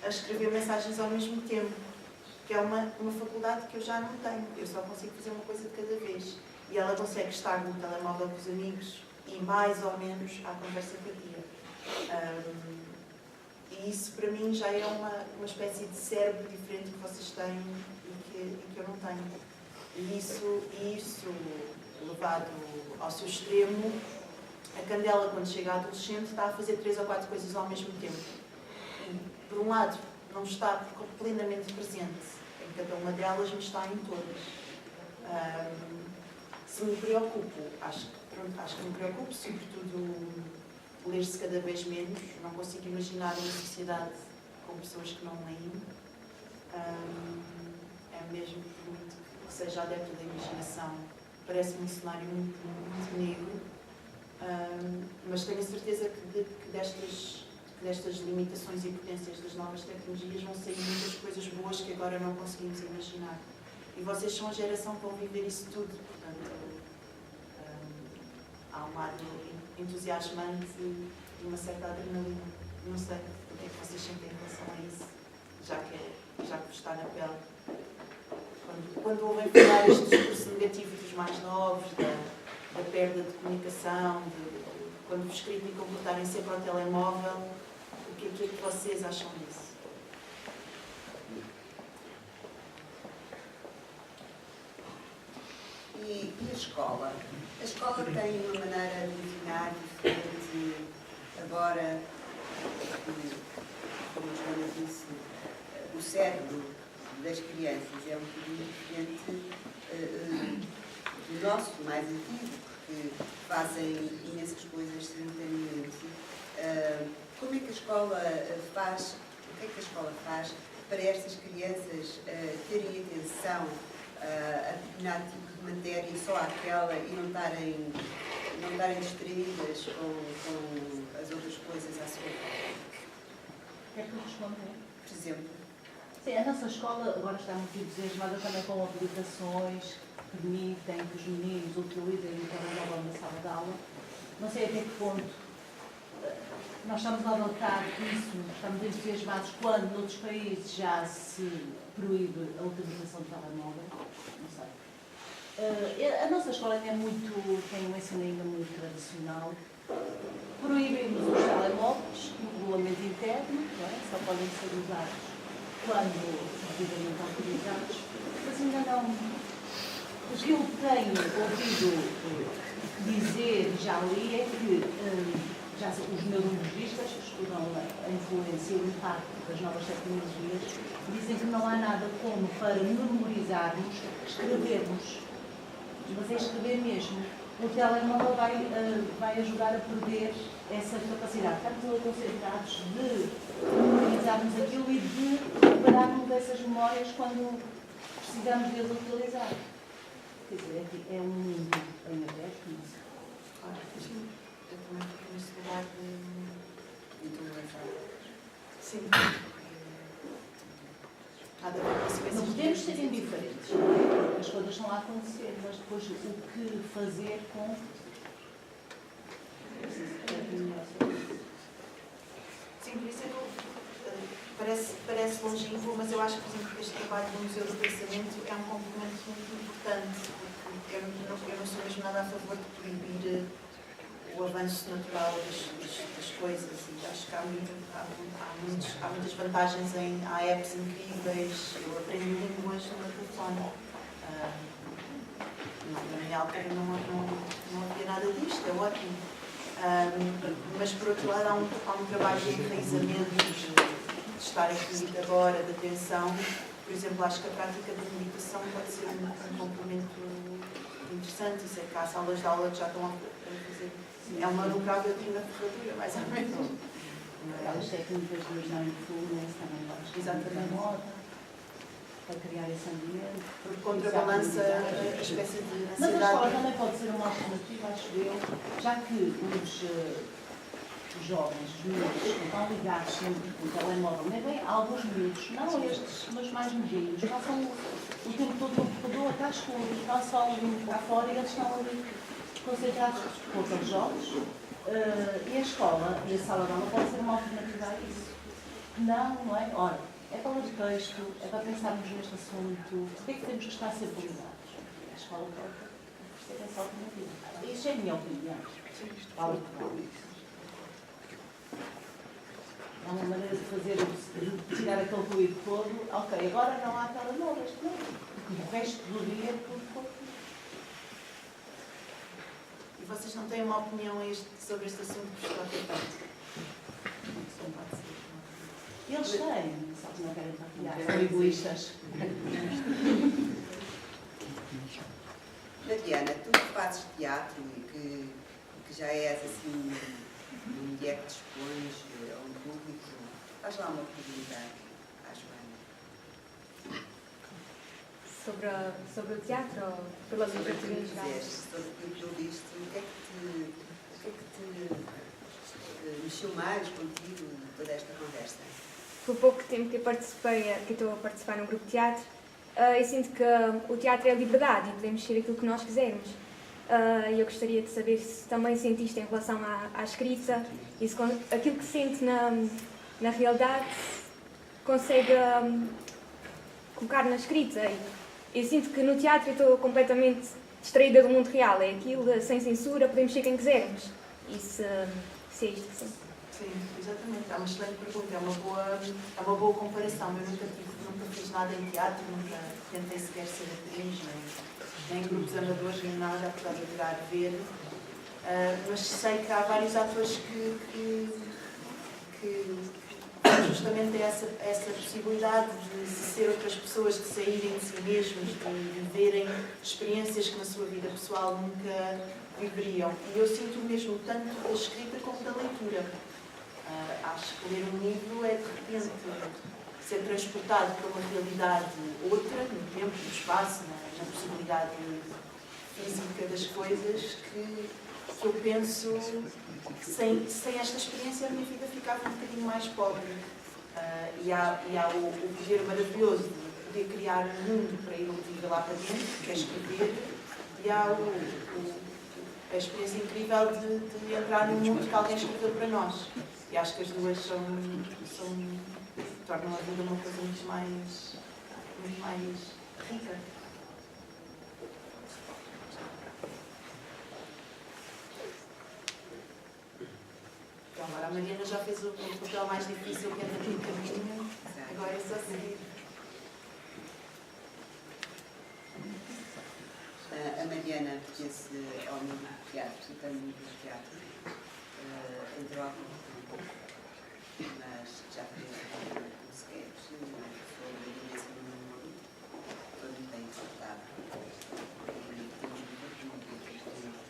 C: a escrever mensagens ao mesmo tempo, que é uma faculdade que eu já não tenho. Eu só consigo fazer uma coisa de cada vez. E ela consegue estar no telemóvel com os amigos e mais ou menos à conversa com a tia. E isso para mim já é uma espécie de cérebro diferente que vocês têm e que eu não tenho. E isso levado ao seu extremo, a Candela, quando chega à adolescente, está a fazer 3 ou 4 coisas ao mesmo tempo. E, por um lado, não está plenamente presente em cada uma delas, mas está em todas. Se me preocupo, acho que me preocupo, sobretudo ler-se cada vez menos. Não consigo imaginar uma sociedade com pessoas que não leem. É mesmo, por muito que seja adepto da imaginação, parece-me um cenário muito, muito negro. Mas tenho a certeza que destas limitações e potências das novas tecnologias vão sair muitas coisas boas que agora não conseguimos imaginar. E vocês são a geração que vão viver isso tudo. Portanto, há um lado entusiasmante e uma certa adrenalina. Não sei o que é que vocês sentem em relação a isso, já que vos está na pele. Quando ouvem falar este discurso negativo dos mais novos, da perda de comunicação, quando vos criticam por estarem sempre ao telemóvel, o que é que vocês acham disso?
B: E a escola? A escola tem uma maneira de ensinar diferente agora, como a Joana disse, o cérebro das crianças é um bocadinho diferente do nosso, mais antigo, porque fazem imensas coisas simultaneamente. Como é que a escola faz, o que é que a escola faz para estas crianças terem atenção a determinado tipo de matéria e só àquela e não estarem distraídas com as outras coisas à sua volta?
D: Quer que eu responda?
B: Por exemplo,
D: Sim, a nossa escola agora está muito entusiasmada também com aplicações que permitem que os meninos utilizem o telemóvel na sala de aula. Não sei até que ponto nós estamos a adotar isso, estamos entusiasmados quando noutros países já se proíbe a utilização do telemóvel. Não sei. A nossa escola ainda tem um ensino ainda muito tradicional. Proíbem-nos os telemóveis no regulamento interno, não é? Só podem ser usados quando devidamente autorizados, mas ainda não. O que eu tenho ouvido dizer, já li, é que já os neurologistas que estudam a influência e o impacto das novas tecnologias dizem que não há nada como para memorizarmos, escrevermos. Mas é escrever mesmo. O telemóvel vai ajudar a perder essa capacidade. Estamos concentrados de memorizarmos aquilo e de recuperarmos dessas memórias quando precisamos de as utilizar. Quer dizer, é um mundo em aberto, não sei.
C: Eu também fico nesse lugar de sim. Nada a ver com
D: Não podemos ser indiferentes. As coisas estão a acontecer, mas depois o que fazer com.
C: Sim, por isso é que parece longínquo, mas eu acho que, por exemplo, este trabalho do Museu do Pensamento é um complemento muito importante, porque eu não sou mesmo nada a favor de proibir o avanço natural das coisas, e acho que há muitas vantagens há apps incríveis. Eu aprendo línguas no meu telefone. Na minha altura não havia nada disto, é ótimo. Mas por outro lado há um trabalho de enraizamento, de estar aqui agora, de atenção. Por exemplo, acho que a prática da meditação pode ser um complemento interessante. Isso é que há salas de aula que já estão a fazer. É uma lucrativa ferradura, mais ou menos.
D: As técnicas dos mindfulness também vamos exatamente moda para criar esse ambiente.
C: Porque contrabalança a espécie de
D: Mas a escola
C: ansiedade.
D: também pode ser uma alternativa, acho eu, já que os jovens, os miúdos, que estão ligados sempre com o telemóvel, nem bem alguns miúdos, não estes, mas mais medidos, passam o tempo todo no computador, está escuro, está só cá fora e eles estão ali concentrados com aqueles jogos. E a escola e a sala de aula pode ser uma alternativa a isso. Não é? Ora, é para ler texto, é para pensarmos neste assunto. Por que é que temos que estar sempre ligados? A escola pode oferecer essa alternativa. Isso é a minha opinião. É uma maneira de fazer, de tirar aquele ruído todo. Ok, agora não há telemóveis. Não. O resto do dia é tudo pouco.
C: E vocês não têm uma opinião sobre este assunto que está a ter?
D: Eles têm, só que não querem partilhar, são egoístas.
B: Mariana, tu que fazes teatro e que já és assim um mulher que dispões a um público, faz lá uma oportunidade à Joana.
E: Sobre o teatro ou pela literatura em geral?
B: Sobre o que tu viste, o que é que te mexeu mais contigo toda esta conversa?
E: Por pouco tempo que estou a participar num grupo de teatro, eu sinto que o teatro é liberdade e podemos ser aquilo que nós quisermos. Eu gostaria de saber se também sentiste em relação à escrita e se aquilo que sente na realidade consegue colocar na escrita. Eu sinto que no teatro eu estou completamente distraída do mundo real, é aquilo sem censura, podemos ser quem quisermos. E se é isto que sinto.
C: Sim, exatamente. É uma excelente pergunta, é uma boa comparação. Eu nunca fiz nada em teatro, nunca tentei sequer ser atriz, nem grupos amadores, nem nada, apesar de adorar ver. Mas sei que há vários atores que justamente têm essa possibilidade de ser outras pessoas, de saírem de si mesmos, de viverem experiências que na sua vida pessoal nunca viveriam. E eu sinto mesmo tanto da escrita como da leitura. Acho que ler um livro é, de repente, ser transportado para uma realidade outra, no tempo, no espaço, na possibilidade física das coisas, que eu penso que sem esta experiência a minha vida ficava um bocadinho mais pobre. E há o poder maravilhoso de poder criar um mundo para ir viver lá para dentro, que é escrever, e há a experiência incrível de entrar num mundo que alguém escreveu para nós. E acho que as duas tornam a vida uma coisa muito mais rica. Então, agora a Mariana já fez o papel mais difícil, que é daqui o caminho. Agora é só seguir.
B: A Mariana pertence ao mundo do teatro, e também mundo do teatro. Entrou há pouco tempo, mas já fez um sketch sobre a dimensão do mundo, todo bem exaltado. E temos muito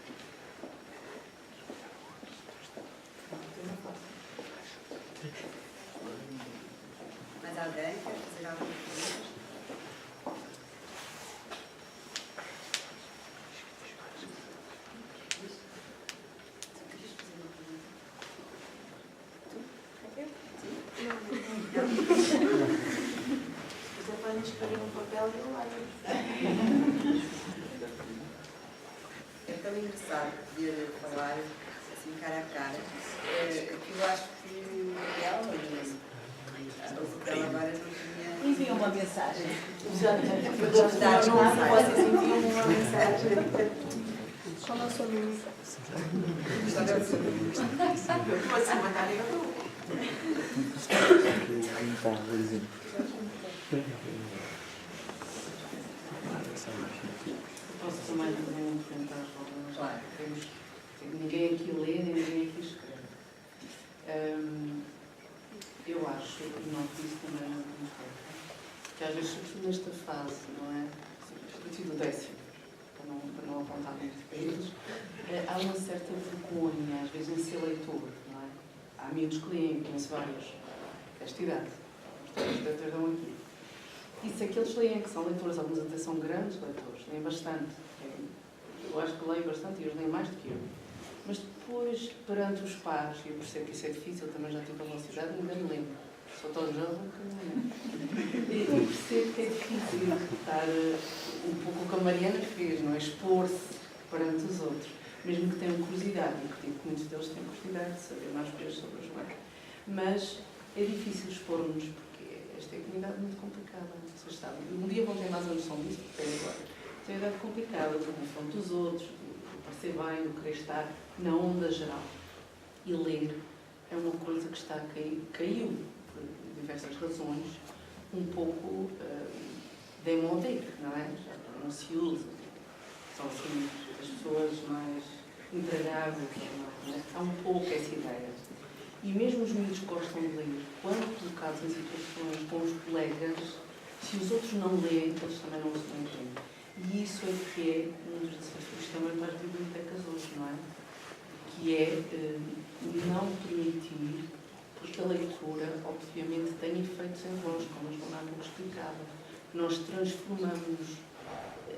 B: tempo. Mais alguém quer fazer alguma coisa?
C: Você pode escolher um papel e eu leio.
B: É tão engraçado poder falar assim cara a cara, que eu acho que ela, o papel agora não tinha...
D: Envia uma mensagem.
C: Vocês enviam uma mensagem.
E: Qual é o seu número?
C: Eu posso mandar eu dou.
A: Posso também fazer um comentário?
B: Claro.
A: Ninguém aqui lê, nem ninguém aqui escreve. Eu acho, e noto isso também no tempo, que às vezes, sobretudo nesta fase, não é? Sobretudo do décimo, para não apontar muitos períodos, há uma certa vergonha, às vezes, em ser leitor, não é? Há amigos que leem, conheço vários, desta idade, portanto, estão aqui. E se aqueles leem que são leitores, alguns até são grandes leitores, leem bastante. Eu acho que leio bastante e eles leem mais do que eu. Mas depois, perante os pares, e eu percebo que isso é difícil, também já tive a vossa idade, ainda me lembro. Sou tão jovem que não lembro. E percebo que é difícil estar um pouco o que a Mariana fez, não é? Expor-se perante os outros. Mesmo que tenham curiosidade, e que muitos deles têm curiosidade de saber mais coisas sobre o João. Mas é difícil expor-nos, porque esta é uma comunidade muito complicada, vocês sabem. Um dia vão ter mais a noção disso, porque é agora. É uma idade complicada, do confronto dos outros, do parecer bem, do querer estar na onda geral. E ler é uma coisa que está a cair, caiu, por diversas razões, um pouco demodé, não é? Já não se usa. São assim as pessoas mais entregáveis, não é? Há um pouco essa ideia. E mesmo os miúdos que gostam de ler, quando colocados em situações com os colegas, se os outros não leem, eles também não se entendem. E isso é que é um dos desafios também para as bibliotecas hoje, não é? Que é não permitir, porque a leitura, obviamente, tem efeitos em nós, como a Joana há pouco explicava. Nós transformamos,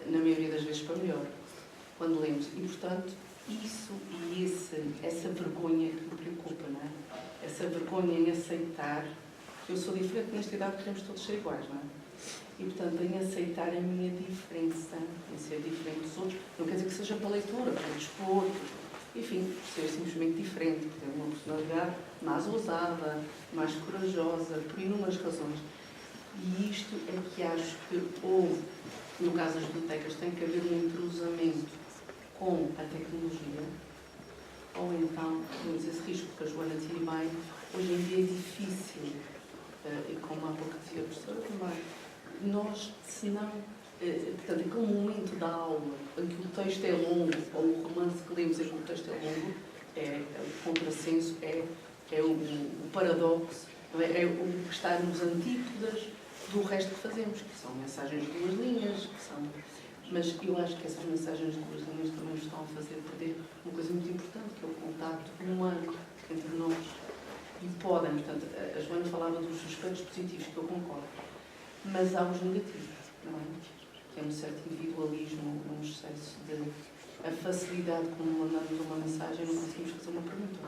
A: na maioria das vezes, para melhor, quando lemos. E, portanto, isso e essa vergonha que me preocupa, não é? Essa vergonha em aceitar que eu sou diferente nesta idade, queremos todos ser iguais, não é? E, portanto, em aceitar a minha diferença, em ser diferente dos outros, não quer dizer que seja para a leitura, para o desporto, enfim, por ser simplesmente diferente, por ter uma personalidade mais ousada, mais corajosa, por inúmeras razões. E isto é que acho que, ou, no caso das bibliotecas, tem que haver um entrosamento com a tecnologia, ou então, temos esse risco, porque a Joana dizia bem, hoje em dia é difícil, e como há pouco dizia a professora também, nós, se não, portanto, aquele momento da aula, texto é longo, ou o romance que lemos é que o texto é longo, é o contrassenso, é o paradoxo, é o que está nos antípodas do resto que fazemos, que são mensagens de 2 linhas, mas eu acho que essas mensagens de 2 linhas também nos estão a fazer perder uma coisa muito importante, que é o contacto humano entre nós. E podem, portanto, a Joana falava dos aspectos positivos, que eu concordo, mas há os negativos, não é? Que é um certo individualismo, um excesso de a facilidade como mandamos uma mensagem e não conseguimos fazer uma pergunta.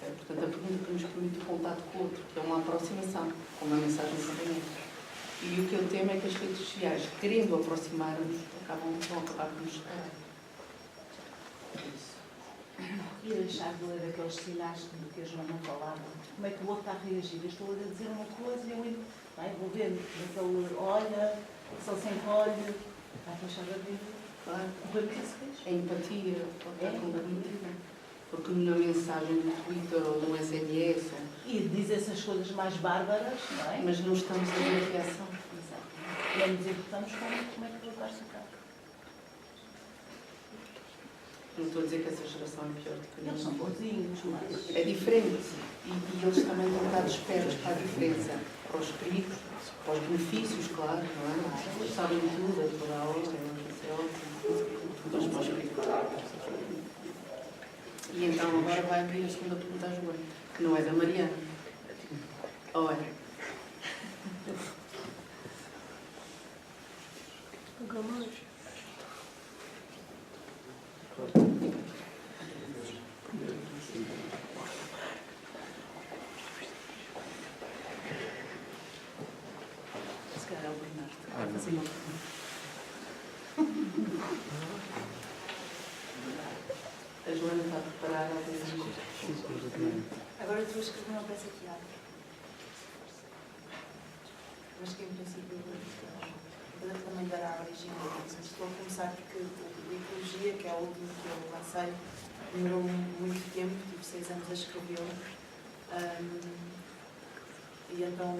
A: Portanto, a pergunta que nos permite o contato com o outro, que é uma aproximação, com uma mensagem de acompanhamento. E o que eu temo é que as redes sociais, querendo aproximar-nos, vão acabar por nos separar.
D: E deixar de ler aqueles sinais de que a Joana falava. Como é que o outro está a reagir? Eu estou a dizer uma coisa e eu vou vendo se ele olha, se ele se encolhe, vai deixar de ver.
A: Claro.
D: O que se fez?
A: A empatia pode estar comprometida. Porque na mensagem do Twitter ou no SMS...
D: E diz essas coisas mais bárbaras, não é?
A: Mas não estamos a ver a reação.
D: Exato. Não nos importamos como é que ele vai ficar.
A: Não estou a dizer que essa geração é pior do que a
D: Eles são bonzinhos, mas...
A: É diferente. E eles também estão um bocado espertos para a diferença. Para os perigos, para os benefícios, claro, não é? Eles sabem tudo, a toda a hora, é ótimo. Mas para os perigos. E então agora vai abrir a segunda pergunta à Joana, que não é da Mariana. Olha. Se calhar é o Bernardo. Vai fazer uma pergunta. A Joana está preparada a ver.
C: Agora estou a escrever uma peça de teatro. Mas que em princípio também dará origem a isso. Estou a começar porque o Ecologia, que é o último que eu lancei, demorou muito tempo, tive 6 anos a escrevê-lo. E então,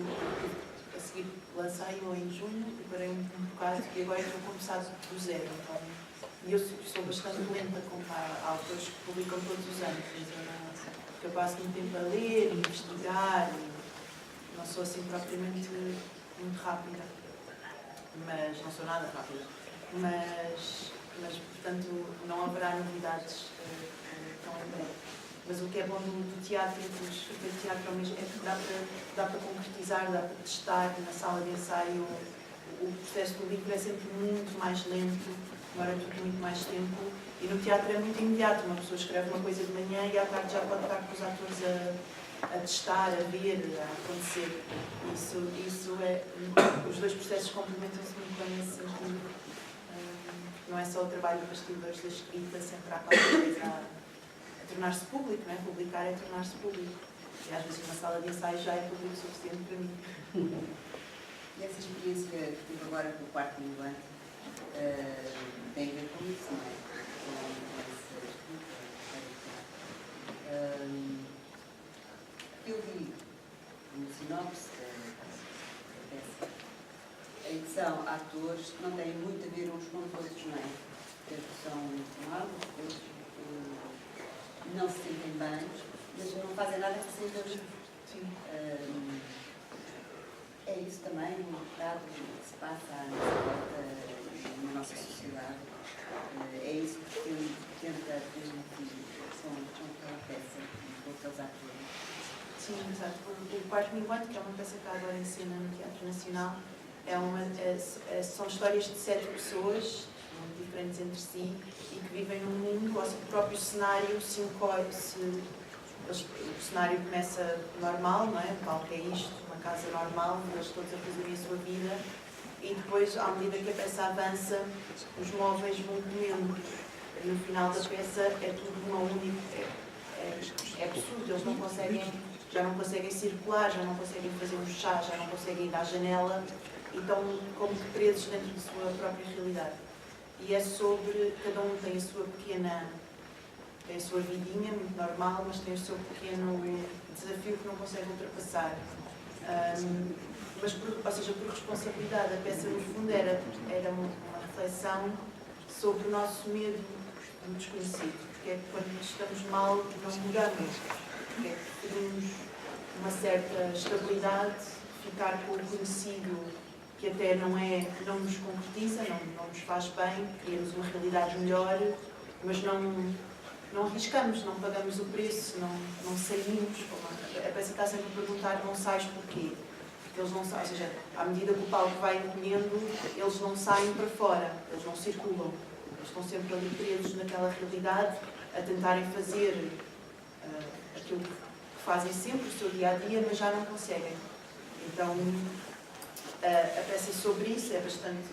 C: a seguir, lancei-o em junho, preparei um bocado e agora estou a começar do zero. Então, e eu sou bastante lenta com autores que publicam todos os anos. Porque eu passo muito tempo a ler, a investigar, e não sou assim propriamente muito rápida. Mas não sou nada rápida. Mas portanto, não haverá novidades tão em breve. Mas o que é bom do teatro e do escrever teatro ao mesmo é que dá para concretizar, dá para testar na sala de ensaio. O processo do livro é sempre muito mais lento, demora tudo muito mais tempo. E no teatro é muito imediato. Uma pessoa escreve uma coisa de manhã e à tarde já pode estar com os atores a testar, a ver, a acontecer. Isso é... Os dois processos complementam-se muito bem nesse sentido. Não é só o trabalho de bastidores da escrita, sempre há qualquer coisa a tornar-se público, não é? Publicar é tornar-se público. E às vezes uma sala de ensaio já é público suficiente para mim.
B: E essa experiência que tive agora com o quarto minuante tem a ver com isso, não é? Com essa escrita. Eu vi no sinopse da peça em que são atores que não têm muito a ver uns com os outros, não é? Que são novos, outros não se sentem bem, mas não fazem nada que se sintam juntos. É isso também, um bocado que se passa à nossa volta, na nossa sociedade. É isso que tenta transmitir com aquela peça e com aqueles atores.
C: Sim, exato. O Quarto Minuante, que é uma peça que agora em cena no Teatro Nacional, são histórias de 7 pessoas, muito diferentes entre si, e que vivem num mundo, ou seja, o próprio cenário se encolhe. O cenário começa normal, não é? O palco é isto, uma casa normal, eles todos a fazerem a sua vida, e depois, à medida que a peça avança, os móveis vão comendo. No final da peça é tudo uma única. É absurdo, eles não conseguem, já não conseguem circular, já não conseguem fazer um chá, já não conseguem ir à janela, e estão como que presos dentro da sua própria realidade. E é sobre, cada um tem a sua pequena, tem a sua vidinha, muito normal, mas tem o seu pequeno desafio que não consegue ultrapassar. Mas, ou seja, por responsabilidade, a peça no fundo era uma reflexão sobre o nosso medo do desconhecido. Porque é que quando estamos mal não mudamos. Porque é que queremos uma certa estabilidade, ficar com o conhecido que até não nos concretiza, não nos faz bem, queremos uma realidade melhor, mas não arriscamos, não pagamos o preço, não saímos. A peça está sempre a perguntar, não sais porquê? Porque eles não saem, ou seja, à medida que o palco vai encolhendo, eles não saem para fora, eles não circulam. Eles estão sempre ali presos naquela realidade, a tentarem fazer aquilo que fazem sempre, o seu dia-a-dia, mas já não conseguem. Então, a peça é sobre isso, é bastante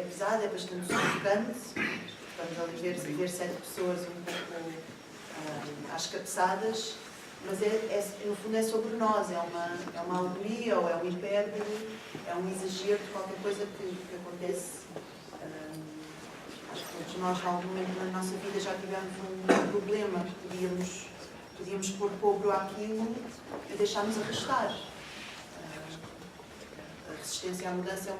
C: pesada, é bastante sufocante. Estamos ali a ver 7 pessoas um pouco às cabeçadas, mas no fundo é sobre nós, é uma alegoria ou é uma hipérbole, é um exagero de qualquer coisa que acontece. Acho que todos nós, em algum momento na nossa vida, já tivemos um problema que podíamos pôr cobro àquilo e deixámos arrastar. A resistência à mudança é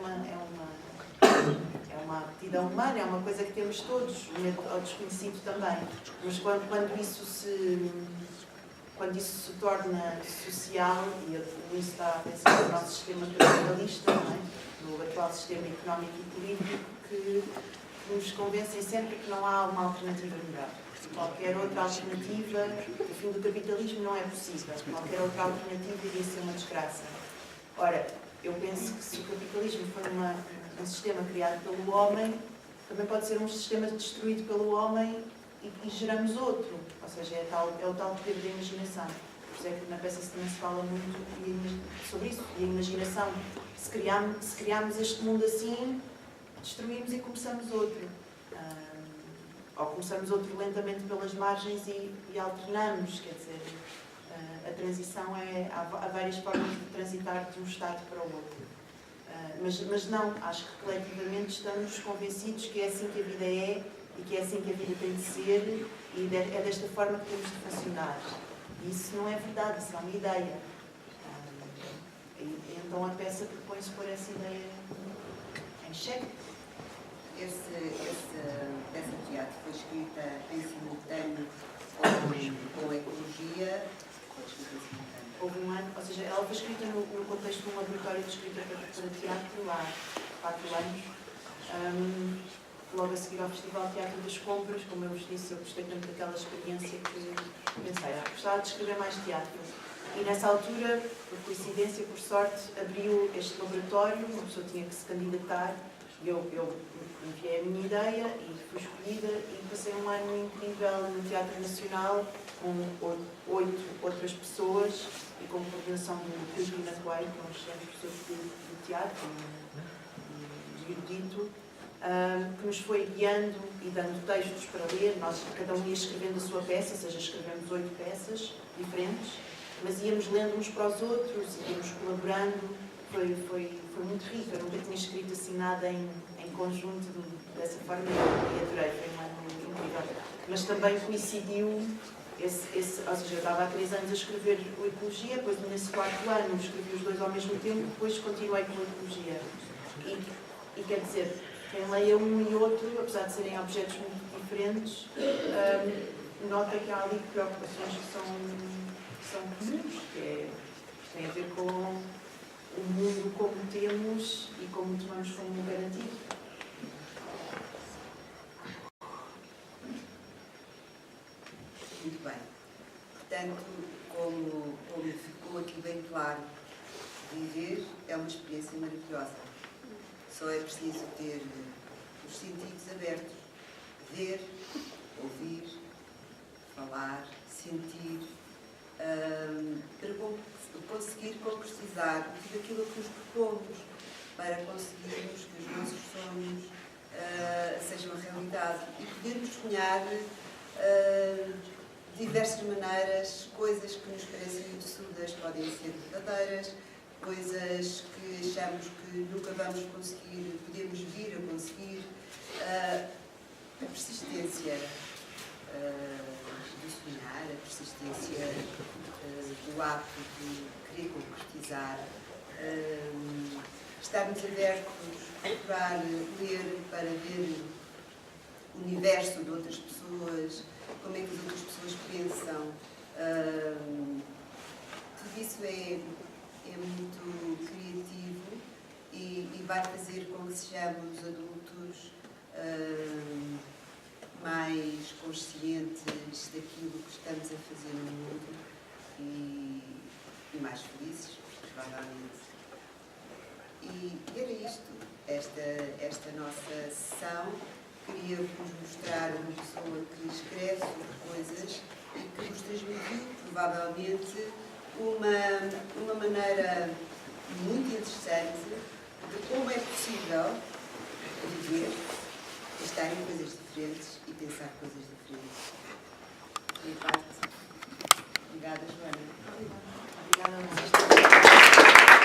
C: uma aptidão humana, é uma coisa que temos todos, o medo ao desconhecido também. Mas quando isso se torna social, e nisso está a pensar no nosso sistema capitalista, não é? No atual sistema económico e político, que nos convencem sempre que não há uma alternativa melhor. Qualquer outra alternativa, o fim do capitalismo não é possível. Qualquer outra alternativa iria ser uma desgraça. Ora, eu penso que se o capitalismo for um sistema criado pelo homem, também pode ser um sistema destruído pelo homem e geramos outro. Ou seja, é o tal poder da imaginação. Por isso é que na peça também se fala muito sobre isso. E a imaginação, se criarmos este mundo assim, destruímos e começamos outro. Ou começamos outro lentamente pelas margens e alternamos. Quer dizer, a transição há várias formas de transitar de um estado para o outro. Mas não, acho que coletivamente estamos convencidos que é assim que a vida é e que é assim que a vida tem de ser e é desta forma que temos de funcionar. E isso não é verdade, isso é uma ideia. Então a peça propõe-se pôr essa ideia em xeque.
B: Essa teatro foi escrita em simultâneo com a ecologia.
C: Houve um ano, ou seja, ela foi escrita no contexto de um laboratório de escrita para teatro há 4 anos. Logo a seguir ao Festival de Teatro das Compras, como eu vos disse, eu gostei tanto daquela experiência que pensei, gostava de escrever mais teatro. E nessa altura, por coincidência, por sorte, abriu este laboratório, uma pessoa tinha que se candidatar, e eu enviei a minha ideia e fui escolhida e passei um ano incrível no Teatro Nacional com 8 outras pessoas e com a coordenação do Cristina Coelho, que é um excelente professor de teatro, um erudito, que nos foi guiando e dando textos para ler. Cada um ia escrevendo a sua peça, ou seja, escrevemos 8 peças diferentes, mas íamos lendo uns para os outros, íamos colaborando. Foi muito rico, eu nunca tinha escrito assim nada em conjunto dessa forma e adorei, foi um ano incrível. Mas também coincidiu, ou seja, eu estava há 3 anos a escrever o Ecologia, depois nesse 4º ano escrevi os 2 ao mesmo tempo, depois continuei com a Ecologia. E quer dizer, quem leia um e outro, apesar de serem objetos muito diferentes, nota que há ali preocupações que são comuns, que têm a ver com o mundo como temos e como tomamos como garantido.
B: Muito bem. Portanto, como ficou aqui bem claro, viver é uma experiência maravilhosa. Só é preciso ter os sentidos abertos, ver, ouvir, falar, sentir, para conseguir concretizar tudo aquilo que nos propomos, para conseguirmos que os nossos sonhos sejam a realidade e podermos sonhar de diversas maneiras, coisas que nos parecem absurdas podem ser verdadeiras, coisas que achamos que nunca vamos conseguir, podemos vir a conseguir. A persistência de sonhar, a persistência do ato de querer concretizar, estarmos abertos a procurar ler para ver universo de outras pessoas, como é que as outras pessoas pensam. Tudo isso é muito criativo e vai fazer com que sejamos adultos mais conscientes daquilo que estamos a fazer no mundo e mais felizes, provavelmente. E era isto, esta nossa sessão. Queria-vos mostrar uma pessoa que escreve sobre coisas e que nos transmitiu, provavelmente, uma maneira muito interessante de como é possível viver, estar em coisas diferentes e pensar coisas diferentes. Minha parte. Obrigada, Joana.
C: Obrigada a vocês.